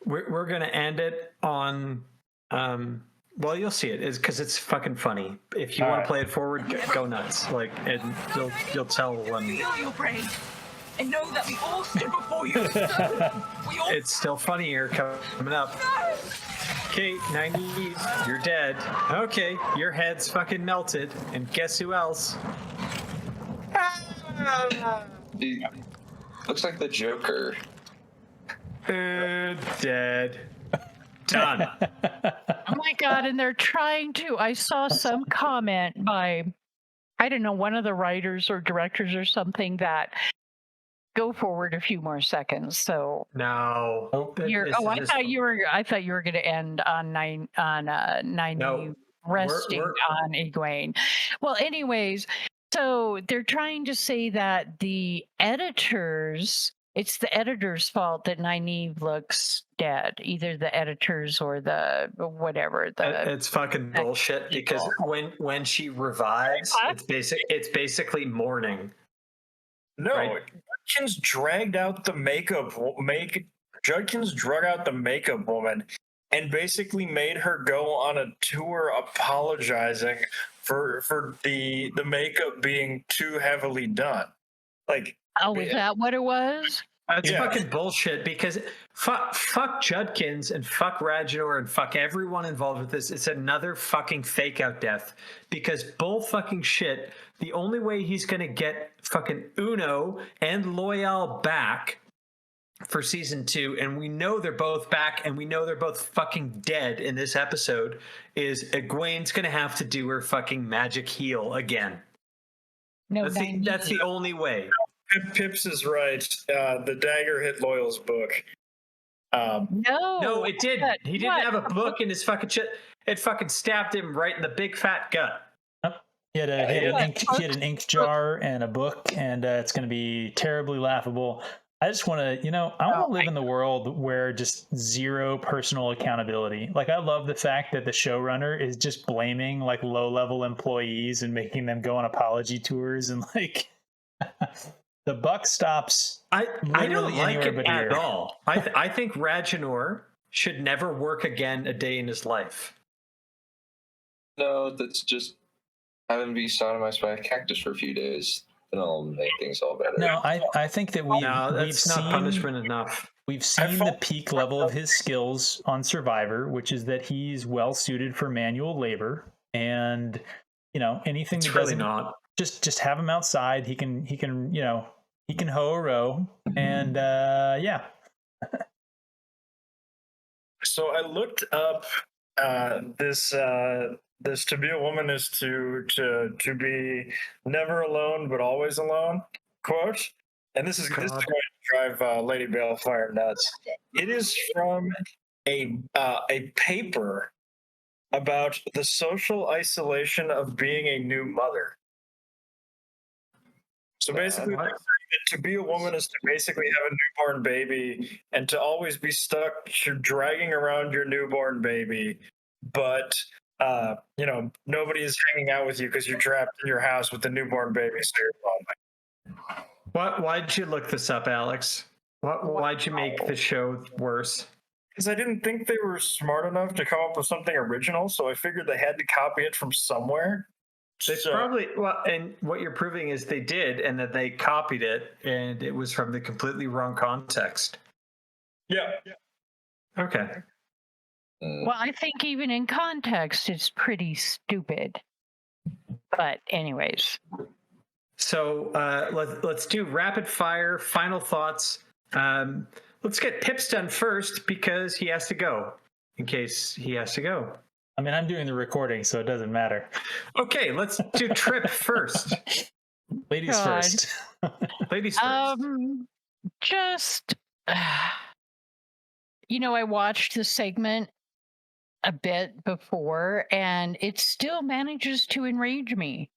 We're gonna end it on. Well, you'll see it. It's because it's fucking funny. If you want to play it forward, go nuts. Like, and you'll tell when. Feel your brain. And know that we all stood before you. We all. It's still funnier coming up. Okay, 90, you're dead. Okay, your head's fucking melted. And guess who else? he looks like the Joker. Dead. Done. Oh my God. And they're trying to. I saw some comment by, I don't know, one of the writers or directors or something that go forward a few more seconds. So No. I thought you were going to end on 90 No. resting on Egwene. Well, anyways, so they're trying to say that it's the editor's fault that Nynaeve looks dead. Either the editors or the whatever. It's fucking bullshit because when she revives, it's basically mourning. No, Right. Judkins dragged out the Judkins drug out the makeup woman and basically made her go on a tour apologizing for the makeup being too heavily done. Like, is that what it was? That's fucking bullshit because fuck Judkins and fuck Ragnar and fuck everyone involved with this. It's another fucking fake out death because bull fucking shit. The only way he's going to get fucking Uno and Loyal back for season 2, and we know they're both back and we know they're both fucking dead in this episode, is Egwene's going to have to do her fucking magic heal again. No, that's the only way. Pips is right. The dagger hit Loyal's book. No, it didn't. He didn't have a book in his fucking shit. It fucking stabbed him right in the big fat gut. He had an ink jar and a book, and it's going to be terribly laughable. I just want to, I want to live in the world where just zero personal accountability. Like, I love the fact that the showrunner is just blaming like low-level employees and making them go on apology tours, and like the buck stops. I don't like it but at here. all. I think Ragnar should never work again a day in his life. No, that's just having to be sodomized by a cactus for a few days. It'll make things all better. No, I think that No, we've that's not seen punishment enough. we've seen the peak level of his skills on Survivor, which is that he's well suited for manual labor, and anything It's that really doesn't not. just have him outside. He can hoe a row, and yeah. So I looked up this to be a woman is to be never alone but always alone quote, and this is going to drive Lady Balefire nuts. It is from a paper about the social isolation of being a new mother. So basically, to be a woman is to basically have a newborn baby and to always be stuck dragging around your newborn baby, but nobody is hanging out with you because you're trapped in your house with the newborn baby, so you're lonely. Why'd you look this up, Alex? Why'd you make the show worse? Because I didn't think they were smart enough to come up with something original, so I figured they had to copy it from somewhere. They probably and what you're proving is they did, and that they copied it, and it was from the completely wrong context. Yeah. Okay. Well, I think even in context, it's pretty stupid. But anyways. So let's do rapid fire final thoughts. Let's get Pips done first because he has to go. In case he has to go. I mean, I'm doing the recording, so it doesn't matter. Okay, let's do Tryp first. Ladies first. Ladies first. Just, I watched the segment a bit before, and it still manages to enrage me.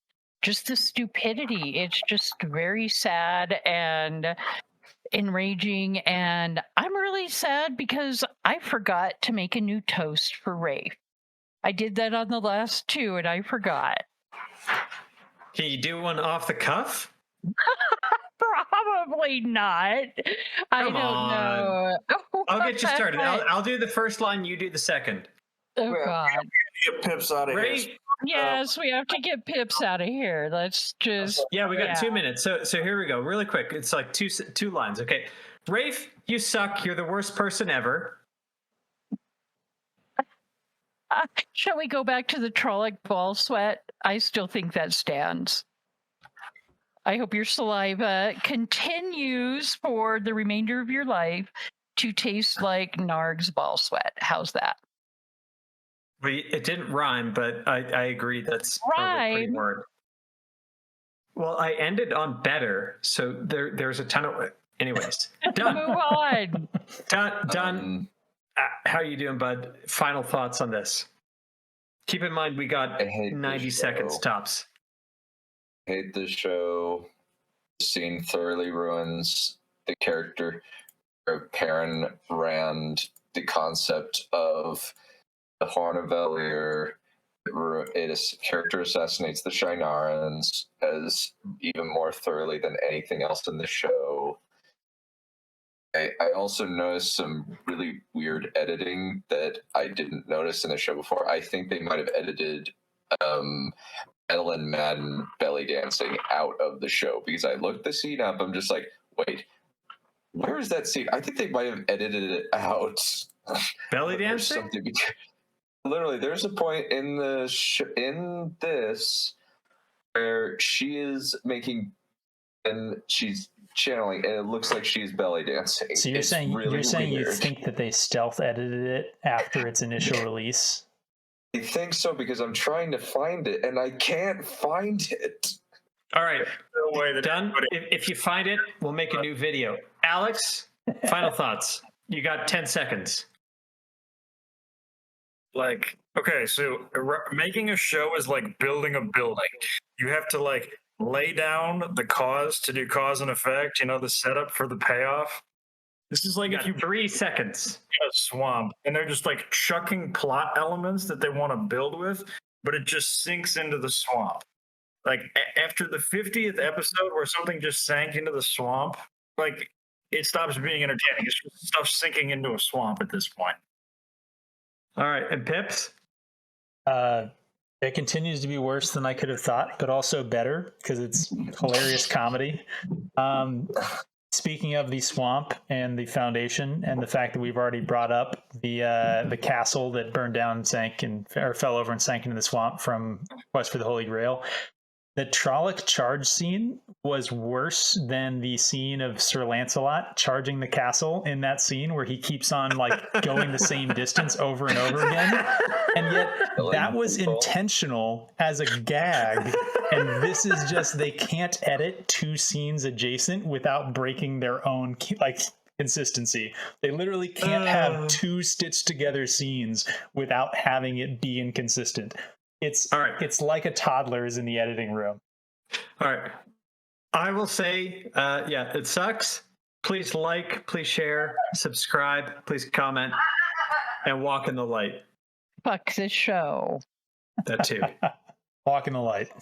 Just the stupidity. It's just very sad and enraging, and I'm really sad because I forgot to make a new toast for Rafe. I did that on the last two, and I forgot. Can you do one off the cuff? Probably not. I don't know. I'll get you started. I'll do the first line. You do the second. Oh God! Get Pips out of here. Yes, we have to get Pips out of here. Let's just. Yeah, we got 2 minutes. So here we go. Really quick. It's like two lines. Okay, Rafe, you suck. You're the worst person ever. Shall we go back to the Trolloc ball sweat? I still think that stands. I hope your saliva continues for the remainder of your life to taste like Narg's ball sweat. How's that? Well, it didn't rhyme, but I agree. That's probably a pretty word. Well, I ended on better, so there's a ton of. Anyways, done. Move on. Done. How are you doing, bud? Final thoughts on this. Keep in mind, we got 90 seconds tops. I hate this show. The scene thoroughly ruins the character of Perrin Rand, the concept of the Horn of Valere. Character assassinates the Shinarans as even more thoroughly than anything else in the show. I also noticed some really weird editing that I didn't notice in the show before. I think they might have edited Madeline Madden belly dancing out of the show because I looked the scene up. I'm just like, wait, where is that scene? I think they might have edited it out. Belly dancing? Literally, there's a point in in this where she is making and she's channeling, and it looks like she's belly dancing. So you're saying you think that they stealth edited it after its initial release? I think so because I'm trying to find it and I can't find it. All right, done. If you find it, we'll make a new video. Alex, final thoughts. You got 10 seconds. Like, okay, so making a show is like building a building. You have to lay down the cause to do cause and effect, the setup for the payoff. This is like if you 3 seconds in a swamp and they're just chucking plot elements that they want to build with, but it just sinks into the swamp. Like after the 50th episode where something just sank into the swamp, it stops being entertaining. It's just stuff sinking into a swamp at this point. All right, and Pips? It continues to be worse than I could have thought, but also better because it's hilarious comedy. Speaking of the swamp and the foundation, and the fact that we've already brought up the castle that burned down and sank or fell over and sank into the swamp from Quest for the Holy Grail, the Trolloc charge scene was worse than the scene of Sir Lancelot charging the castle in that scene where he keeps on like going the same distance over and over again. And yet that was intentional as a gag. And this is just, they can't edit two scenes adjacent without breaking their own like consistency. They literally can't have two stitched together scenes without having it be inconsistent. It's all right. It's like a toddler is in the editing room. All right. I will say, it sucks. Please like, please share, subscribe, please comment, and walk in the light. Fuck this show. That too. Walk in the light.